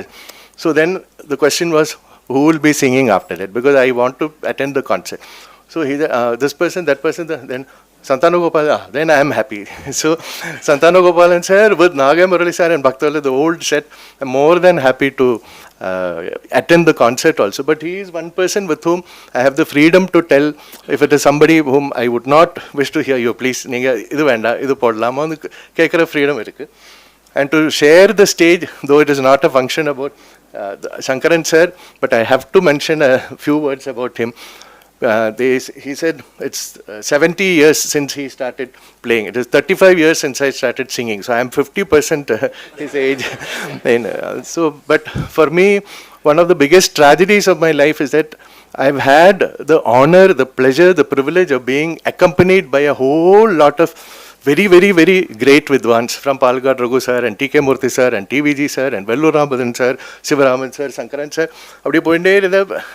So then the question was, who will be singing after that? Because I want to attend the concert. So he, this person, that person, then Santanu Gopal, then I am happy. So Santanu Gopalan sir with Naga Murali sir and Bhaktala, the old set, I'm more than happy to attend the concert also. But he is one person with whom I have the freedom to tell if it is somebody whom I would not wish to hear you, please, idu venda, idu podlama, kekara freedom irukku. And to share the stage, though it is not a function about Sankaran sir, but I have to mention a few words about him. He said it's 70 years since he started playing. It is 35 years since I started singing. So I am 50% his age. And, so, but for me, one of the biggest tragedies of my life is that I've had the honor, the pleasure, the privilege of being accompanied by a whole lot of very great Vidwans from Palgad Raghu sir and T.K. Murthy sir and T.V.G. sir and Vellur Ramadan sir, Sivaraman sir, Sankaran sir.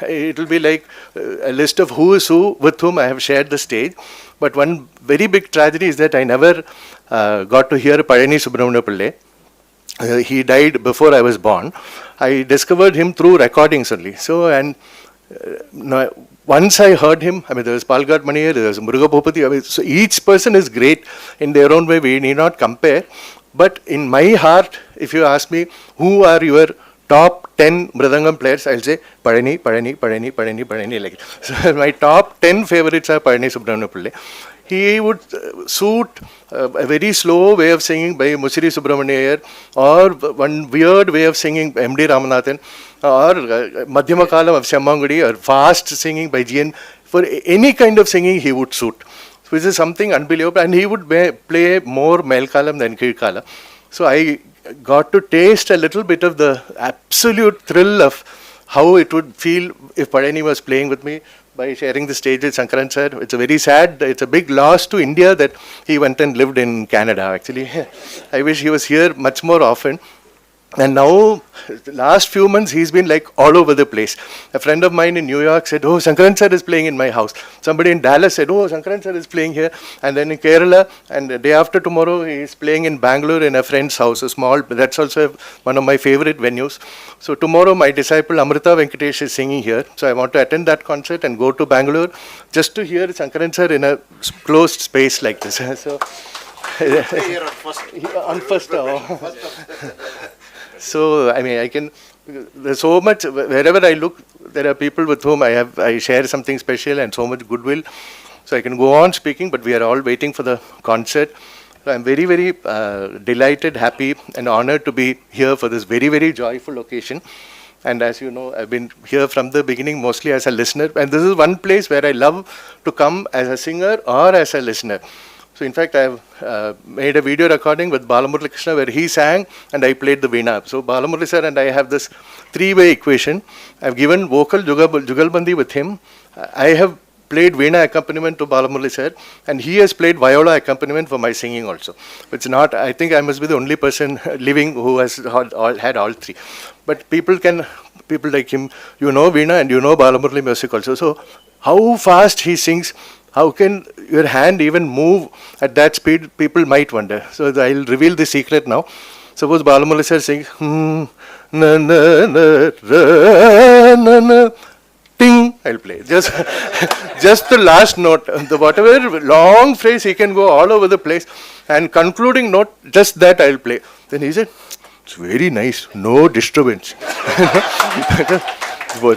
It will be like a list of who is who with whom I have shared the stage. But one very big tragedy is that I never got to hear Palani Subramanya Pillai. He died before I was born. I discovered him through recordings only. So, and once I heard him, I mean, there was Palgad Maniyer, there was Muruga Bhupati. I mean, so each person is great in their own way. We need not compare. But in my heart, if you ask me, who are your top 10 Mridangam players, I'll say Palani. Like, so my top 10 favorites are Palani Subramanya Pillai. He would suit a very slow way of singing by Musiri Subramaniyer, or one weird way of singing by M.D. Ramanathan, or Madhyama Kalam of Shyamangudi, or fast singing by G.N. For any kind of singing, he would suit, which is something unbelievable. And he would play more Mel Kalam than Kir Kalam. So I got to taste a little bit of the absolute thrill of how it would feel if Palani was playing with me by sharing the stage with Sankaran sir. It's a very sad, it's a big loss to India that he went and lived in Canada actually. I wish he was here much more often. And now, the last few months, he's been like all over the place. A friend of mine in New York said, oh, Sankaran sir is playing in my house. Somebody in Dallas said, oh, Sankaran sir is playing here. And then in Kerala, and the day after tomorrow, he's playing in Bangalore in a friend's house, a small, that's also one of my favorite venues. So tomorrow, my disciple Amrita Venkatesh is singing here. So I want to attend that concert and go to Bangalore just to hear Sankaran sir in a closed space like this. So, on first. So, I mean, I can, there's so much, wherever I look, there are people with whom I share something special and so much goodwill. So I can go on speaking, but we are all waiting for the concert. So I'm very delighted, happy and honored to be here for this very joyful occasion. And as you know, I've been here from the beginning, mostly as a listener. And this is one place where I love to come as a singer or as a listener. So in fact, I have made a video recording with Balamurali Krishna where he sang and I played the veena. So Balamurali sir and I have this three-way equation. I've given vocal jugalbandi with him. I have played veena accompaniment to Balamurali sir, and he has played viola accompaniment for my singing also. It's not, I think I must be the only person living who has had all three. But people can people like him, you know Veena and you know Balamurali music also. So how fast he sings, how can your hand even move at that speed, people might wonder. So I'll reveal the secret now. Suppose Balamurali sir sings, na na na ra, na na, ting, I'll play. Just, just the last note. The whatever long phrase, he can go all over the place. And concluding note, just that I'll play. Then he said, it's very nice, no disturbance.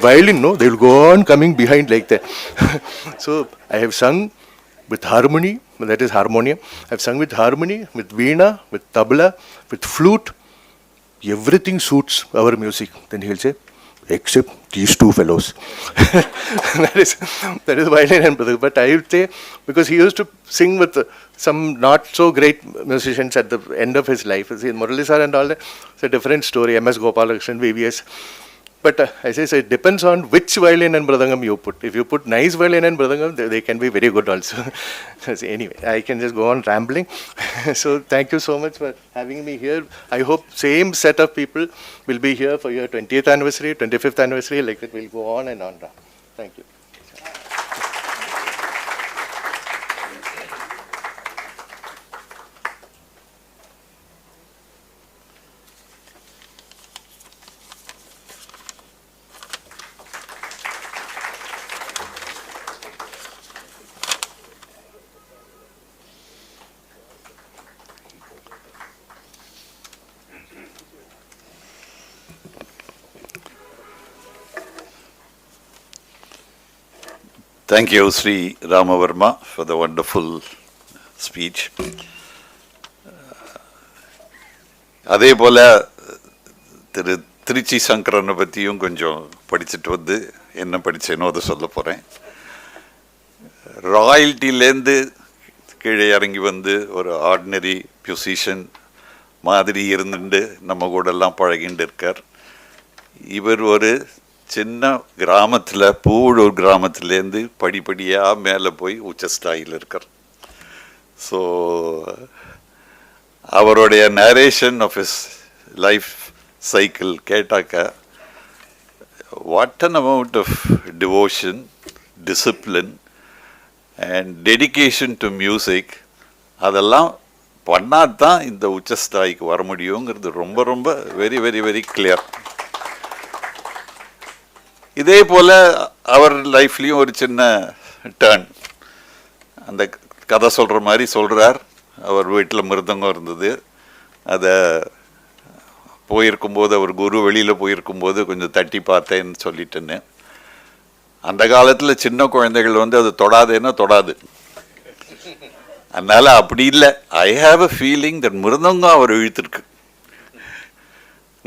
Violin, no, they'll go on coming behind like that. So I have sung with harmony, that is harmonium. I've sung with harmony, with veena, with tabla, with flute. Everything suits our music. Then he'll say, except these two fellows. that is violin and mridangam. But I would say, because he used to sing with some not so great musicians at the end of his life. See, Murali sir and all that, it's a different story. M.S. Gopalakrishnan, VVS. But as I say, it depends on which violin and mridangam you put. If you put nice violin and mridangam, they can be very good also. So anyway, I can just go on rambling. So thank you so much for having me here. I hope same set of people will be here for your 20th anniversary, 25th anniversary, like that will go on and on. Thank you. Thank you, Sri Rama Varma, for the wonderful speech. அதே போல திரு திருச்சி சங்கரனை பற்றியும் கொஞ்சம் படிச்சுட்டு வந்து என்ன படித்தேனோ அதை சொல்ல போகிறேன். ராயல்ட்டிலேருந்து கீழே இறங்கி வந்து ஒரு ஆர்டினரி மியூசிஷியன் மாதிரி இருந்துட்டு நம்ம கூடெல்லாம் பழகிட்டு இருக்கார். இவர் ஒரு சின்ன கிராமத்தில் பூவூர் கிராமத்துலேருந்து படிப்படியாக மேலே போய் உச்சஸ்தாயில் இருக்கார். ஸோ அவருடைய narration of his life cycle கேட்டாக்க what an amount of devotion, discipline and dedication to music, அதெல்லாம் பண்ணால் தான் இந்த உச்சஸ்தாய்க்கு வர முடியுங்கிறது ரொம்ப ரொம்ப வெரி வெரி வெரி கிளியர். இதே போல் அவர் லைஃப்லேயும் ஒரு சின்ன டேர்ன், அந்த கதை சொல்கிற மாதிரி சொல்கிறார். அவர் வீட்டில் மிருதங்கம் இருந்தது, அதை போயிருக்கும்போது அவர் குரு வெளியில் போயிருக்கும்போது கொஞ்சம் தட்டி பார்த்தேன்னு சொல்லிட்டேன்னு. அந்த காலத்தில் சின்ன குழந்தைகள் வந்து அது தொடாதேன்னா தொடாது. அதனால் அப்படி இல்லை, I have a feeling that mridangam அவர் இழுத்துருக்கு,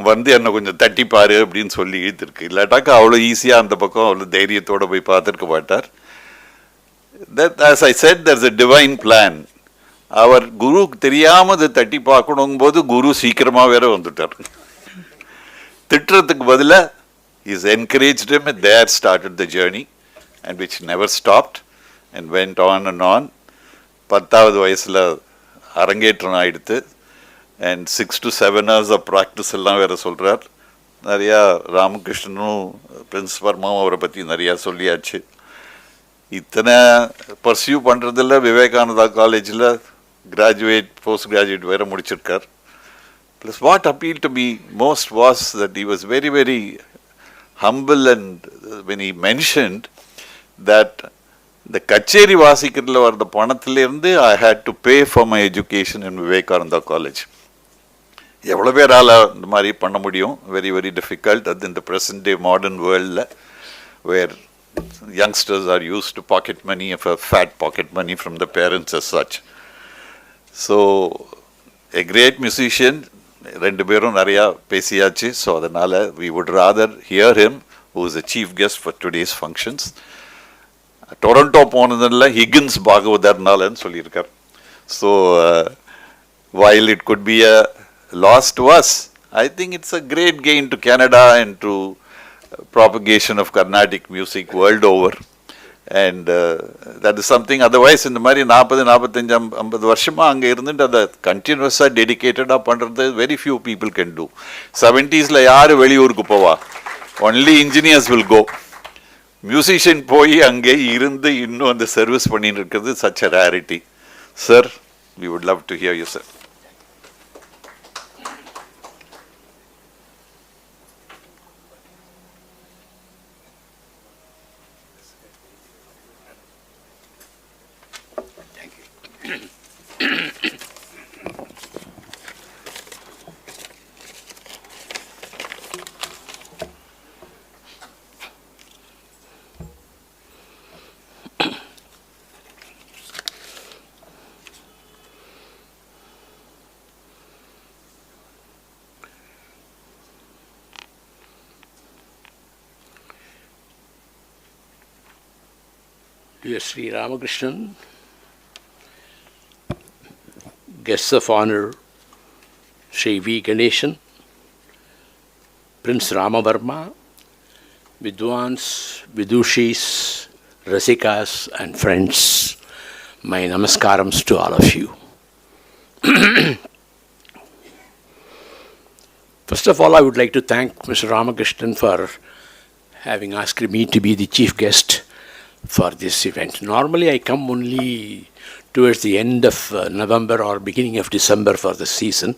வந்து என்னை கொஞ்சம் தட்டிப்பாரு அப்படின்னு சொல்லி இழுத்துருக்கு. இல்லாட்டாக்கா அவ்வளோ ஈஸியாக அந்த பக்கம் அவ்வளோ தைரியத்தோடு போய் பார்த்துருக்க மாட்டார். That, as I said, there's a divine plan. அவர் குருவுக்கு தெரியாமல் அதை தட்டி பார்க்கணுங்கும் போது குரு சீக்கிரமாக வேற வந்துட்டார். திட்டுறதுக்கு பதிலாக is encouraged him and there started the journey and which never stopped and went on and on. 10வது வயசில் அரங்கேற்றம் ஆகிடுத்து and 6 to 7 hours of practice எல்லாம் வேறு சொல்கிறார். நிறையா ராமகிருஷ்ணனும் பிரின்ஸ் வர்மாவும் அவரை பற்றி நிறையா சொல்லியாச்சு. இத்தனை பர்சியூ பண்ணுறதில்ல, விவேகானந்தா காலேஜில் கிராஜுவேட் போஸ்ட் கிராஜுவேட் வேறு முடிச்சிருக்கார். Plus what appeal to me most was that he was very very humble and when he mentioned that இந்த கச்சேரி வாசிக்கிறதுல வர்ற பணத்திலேருந்து I had to pay for my education in Vivekananda college. எவ்வளோ பேரால் இந்த மாதிரி பண்ண முடியும்? Very very difficult. அது இந்த ப்ரெசன்ட் டே மாடர்ன் வேர்ல்டில் வேர் youngsters are used to pocket money, of a fat pocket money from the parents as such. So a great musician, rendu perum nariya pesiyachu, so adanal we would rather hear him, who is the chief guest for today's functions. Toronto ponadalla Higgins Bhagavathar nalan sollirukar. So while it could be a loss to us, I think it's a great gain to Canada and to propagation of Carnatic music world over, and that is something otherwise இந்த மாதிரி 40-45-50 வருஷமா அங்கே இருந்துட்டு அதை கண்டினியூஸாக டெடிக்கேட்டடாக பண்ணுறது very few people can do. 70s யார் வெளியூருக்கு போவா? only engineers will go. Musician போய் அங்கே இருந்து இன்னும் அந்த சர்வீஸ் பண்ணிட்டு இருக்கிறது such a rarity. Sir, we would love to hear you, sir. Dear Sri Ramakrishnan, guests of honor, Sri.V. Ganesan, Prince Rama Varma, Vidwans, Vidushis, Rasikas and friends, my namaskarams to all of you. First of all, I would like to thank Mr. Ramakrishnan for having asked me to be the chief guest for this event. Normally I come only towards the end of November or beginning of December for the season.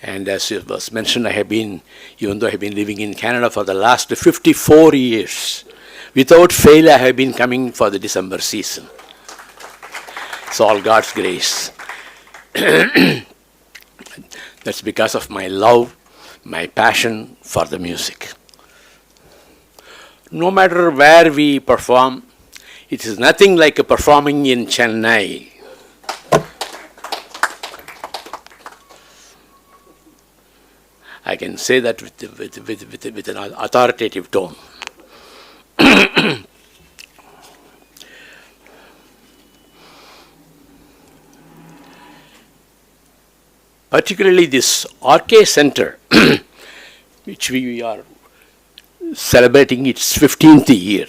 And as it was mentioned, even though I have been living in Canada for the last 54 years, without fail I have been coming for the December season. It's all God's grace. That's because of my love, my passion for the music. No matter where we perform, it is nothing like performing in Chennai. I can say that with an authoritative tone. Particularly this Arkay Center, which we are celebrating its 15th year.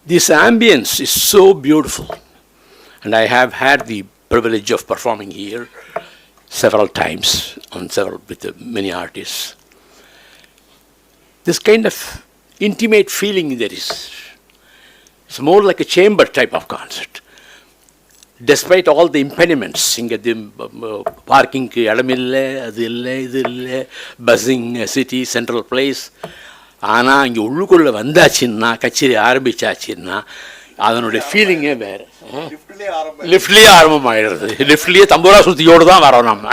This ambience is so beautiful, and I have had the privilege of performing here several times with many artists. This kind of intimate feeling there is. It's more like a chamber type of concert. Despite all the impediments, parking, buzzing city, central place, ஆனால் இங்கே உள்ளுக்குள்ளே வந்தாச்சுன்னா கச்சேரி ஆரம்பிச்சாச்சுன்னா அதனுடைய ஃபீலிங்கே வேறு. லிஃப்ட்லேயே ஆரம்பமாகிடுறது. லிஃப்ட்லேயே தம்பூரா சுற்றியோடு தான் வரோம் நம்ம.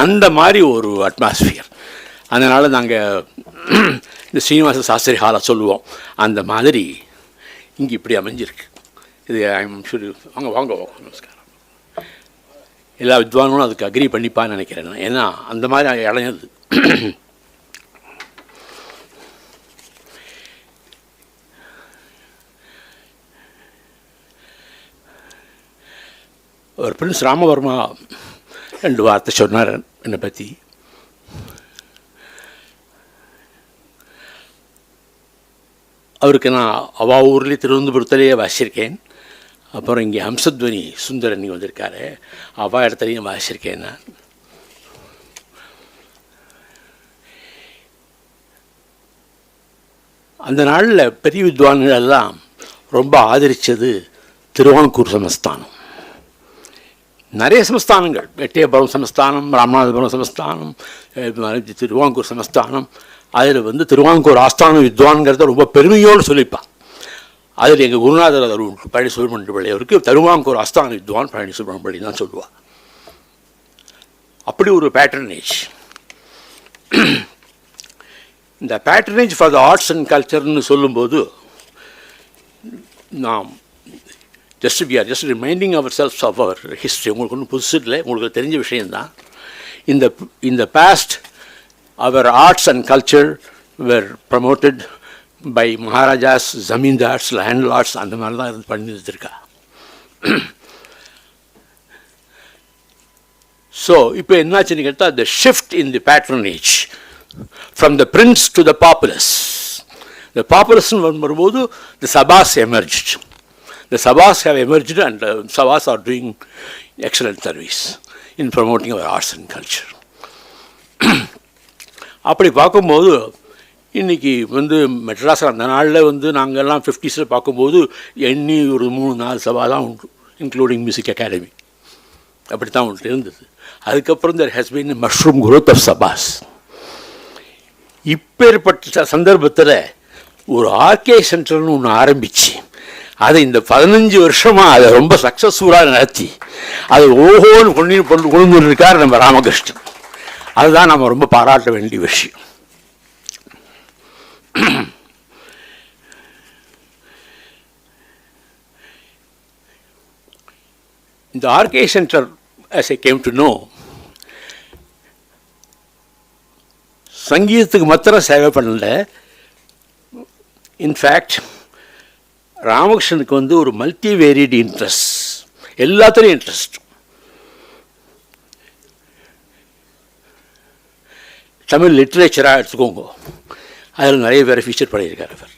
அந்த மாதிரி ஒரு அட்மாஸ்பியர். அதனால் நாங்கள் இந்த ஸ்ரீனிவாச சாஸ்திரி ஹாலை சொல்லுவோம். அந்த மாதிரி இங்கே இப்படி அமைஞ்சிருக்கு. இது ஐம் ஷூர் வாங்க வாங்க நமஸ்காரம். எல்லா வித்வானும் அதுக்கு அக்ரி பண்ணிப்பான்னு நினைக்கிறேன். ஏன்னா அந்த மாதிரி இளைஞது. ஒரு பிரின்ஸ் ராமவர்மா 2 வார்த்தை சொன்னார் என்னை பற்றி. அவருக்கு நான் அவா ஊர்லேயே திருவனந்தபுரத்துலேயே வாசிச்சிருக்கேன். அப்புறம் இங்கே ஹம்சத்வனி சுந்தரன் இங்கே வந்திருக்காரு, அவா இடத்துலையும் வாசிச்சிருக்கேன் நான். அந்த நாளில் பெரிய வித்வான்கள் எல்லாம் ரொம்ப ஆதரித்தது திருவாங்கூர் சமஸ்தானம். நிறைய சமஸ்தானங்கள், எட்டயபுரம் சமஸ்தானம், ராமநாதபுரம் சமஸ்தானம், திருவாங்கூர் சமஸ்தானம். அதில் திருவாங்கூர் ஆஸ்தான வித்வான்கிறத ரொம்ப பெருமையோடு சொல்லிப்பான். அதில் எங்கள் குருநாதர் அவர் பழனி சுப்பிரமணிய பிள்ளை அவருக்கு திருவாங்கூர் ஆஸ்தான வித்வான் பழனி சுப்பிரமணிய பிள்ளை தான் சொல்லுவாள். அப்படி ஒரு பேட்டர்னேஜ். இந்த patronage for the arts and கல்ச்சர்னு சொல்லும்போது நாம் we are just reminding ourselves of our history. உங்களுக்கு ஒன்றும் புதுசு இல்லை, உங்களுக்கு தெரிஞ்ச விஷயந்தான். In the past, our arts and culture were promoted by Maharajas, Zamindars, landlords, அந்த மாதிரி தான் இருந்து பண்ணியிருக்கா. ஸோ இப்போ என்னாச்சுன்னு கேட்டால், the shift in the patronage from the prince to the populace. The populace வரும்போது the sabhas emerged. The sabhas have emerged and sabhas are doing excellent service in promoting our arts and culture. அப்படி பார்க்கும்போது இன்றைக்கி வந்து மெட்ராஸில் அந்த நாளில் வந்து நாங்கள்லாம் 50s பார்க்கும்போது எண்ணி ஒரு 3-4 சபா தான் உண்டு, இன்க்ளூடிங் மியூசிக் அகாடமி. அப்படி தான் உண்டு இருந்தது. அதுக்கப்புறம் there has been a mushroom growth of sabas. இப்பேற்பட்ட சந்தர்ப்பத்தில் ஒரு ஆர்கே சென்டர்னு ஒன்று ஆரம்பித்து அதை இந்த 15 வருஷமாக அதை ரொம்ப சக்ஸஸ்ஃபுல்லாக நடத்தி அதை ஓஹோன்னு கொண்டு இருக்கார் நம்ம ராமகிருஷ்ணன். அதுதான் நம்ம ரொம்ப பாராட்ட வேண்டிய விஷயம். இந்த RK centre as I came to know, சங்கீதத்துக்கு மாத்திரம் சேவை பண்ணல. இன்ஃபேக்ட் ராமகிருஷ்ணனுக்கு வந்து ஒரு மல்டி வேரியட் இன்ட்ரெஸ்ட், எல்லாத்துலேயும் இன்ட்ரெஸ்ட். தமிழ் லிட்ரேச்சராக எடுத்துக்கோங்க, அதில் நிறைய பேரை ஃபீச்சர் பண்ணியிருக்கார் அவர்.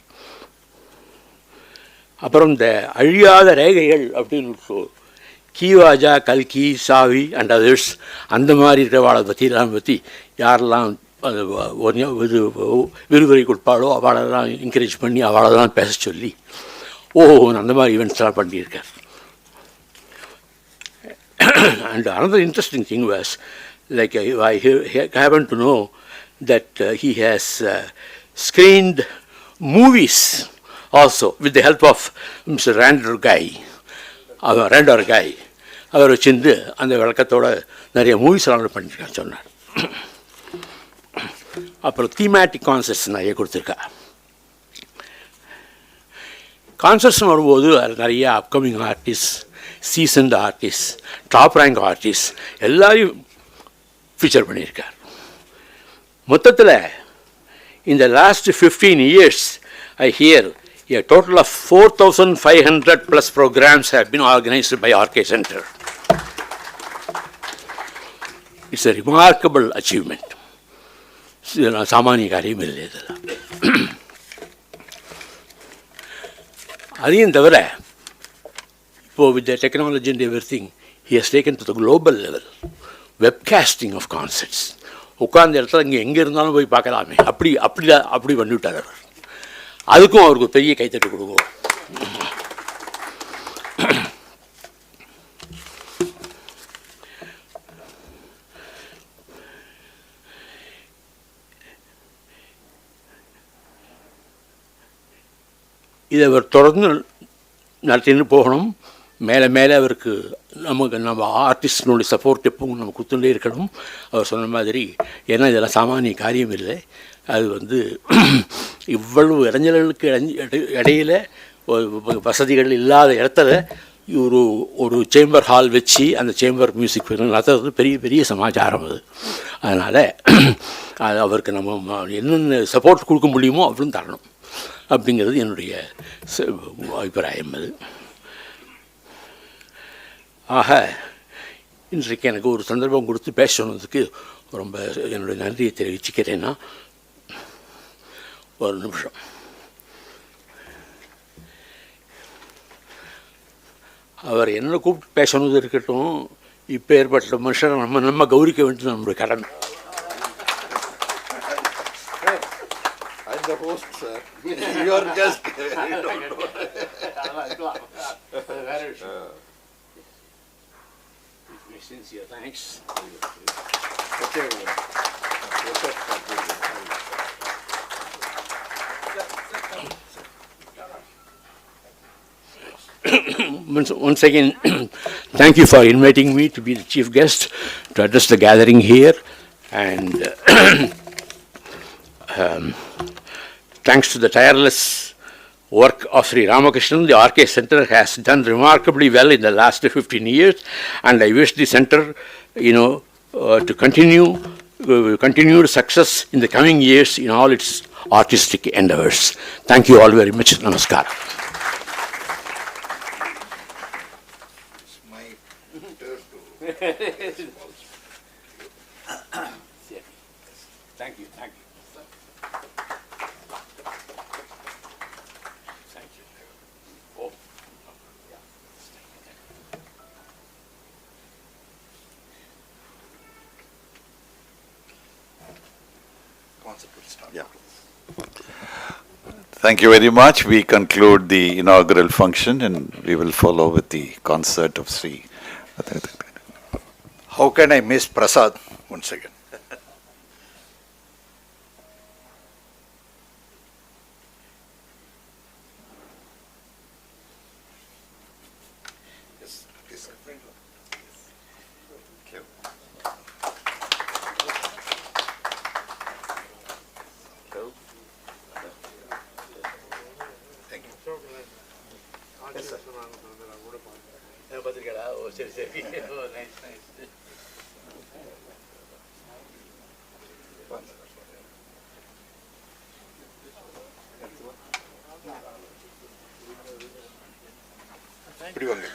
அப்புறம் இந்த அழியாத ரேகைகள் அப்படின்னு கீவாஜா, கல்கி, சாவி அண்ட் அதர்ஸ், அந்த மாதிரி இருக்கிறவாளை பற்றி யாரெல்லாம் அது இது விருதுரை கொடுப்பாளோ அவளெல்லாம் என்கரேஜ் பண்ணி அவளெல்லாம் பேச சொல்லி அந்த மாதிரி ஈவெண்ட்ஸ்லாம் பண்ணியிருக்கார். And another interesting thing was, like I happen to know that he has screened movies also with the help of Mr. Randor Guy. அவர் வச்சுருந்து அந்த விளக்கத்தோடு நிறைய மூவிஸ்லாம் பண்ணியிருக்கான்னு சொன்னார். அப்புறம் தீமேட்டிக் கான்சர்ட்ஸ் நிறைய கொடுத்துருக்கா. கான்சர்ட்ஸ் வரும்போது அது நிறைய upcoming artist, seasoned artist, top rank artist எல்லாரையும் ஃபீச்சர் பண்ணியிருக்கார். மொத்தத்தில் இந்த last 15 years I hear a total of 4,500 plus programs have been organized by Arkay Center. It's a remarkable achievement. சாமானிய காரியம் இல்லை இதெல்லாம். அதையும் தவிர இப்போது with the technology and everything, he has taken to the global level webcasting of concerts. உட்கார்ந்த இடத்துல இங்கே எங்கே இருந்தாலும் போய் பார்க்கலாமே, அப்படி பண்ணிவிட்டார் அவர். அதுக்கும் அவருக்கு பெரிய கைத்தட்டு கொடுக்கும். இதை அவர் தொடர்ந்து நடத்தின்னு போகணும். மேலே அவருக்கு நம்ம ஆர்டிஸ்டினுடைய சப்போர்ட் எப்பவும் நம்ம கொடுத்துட்டே இருக்கணும். அவர் சொன்ன மாதிரி, ஏன்னா இதெல்லாம் சாமானிய காரியம் இல்லை. அது வந்து இவ்வளவு இளைஞர்களுக்கு இடையில வசதிகள் இல்லாத இடத்துல ஒரு சேம்பர் ஹால் வச்சு அந்த சேம்பர் மியூசிக் நடத்துறது பெரிய சமாச்சாரம் அது. அதனால் அது அவருக்கு நம்ம என்னென்ன சப்போர்ட் கொடுக்க முடியுமோ அப்படின்னு தரணும் அப்படிங்கிறது என்னுடைய அபிப்பிராயம் அது. ஆக இன்றைக்கு எனக்கு ஒரு சந்தர்ப்பம் கொடுத்து பேச சொன்னதுக்கு ரொம்ப என்னுடைய நன்றியை தெரிவிச்சுக்கிறேன்னா, ஒரு நிமிஷம். அவர் என்ன கூப்பிட்டு பேசணுது இருக்கட்டும், இப்போ ஏற்பட்ட மனுஷனை நம்ம கௌரிக்க வேண்டியது நம்மளுடைய கடமை. The host, sir. You are just. Sincere thanks. Once again, thank you for inviting me to be the chief guest to address the gathering here, and thanks to the tireless work of Sri Ramakrishnan, the Arkay Center has done remarkably well in the last 15 years, and I wish the center, to continue continued success in the coming years in all its artistic endeavors. Thank you all very much. Namaskar. It's my turn to. Thank you. concert will start. Yeah. Thank you very much. We conclude the inaugural function and we will follow with the concert of Sri. How can I miss Prasad? Once again. இப்படி வாங்க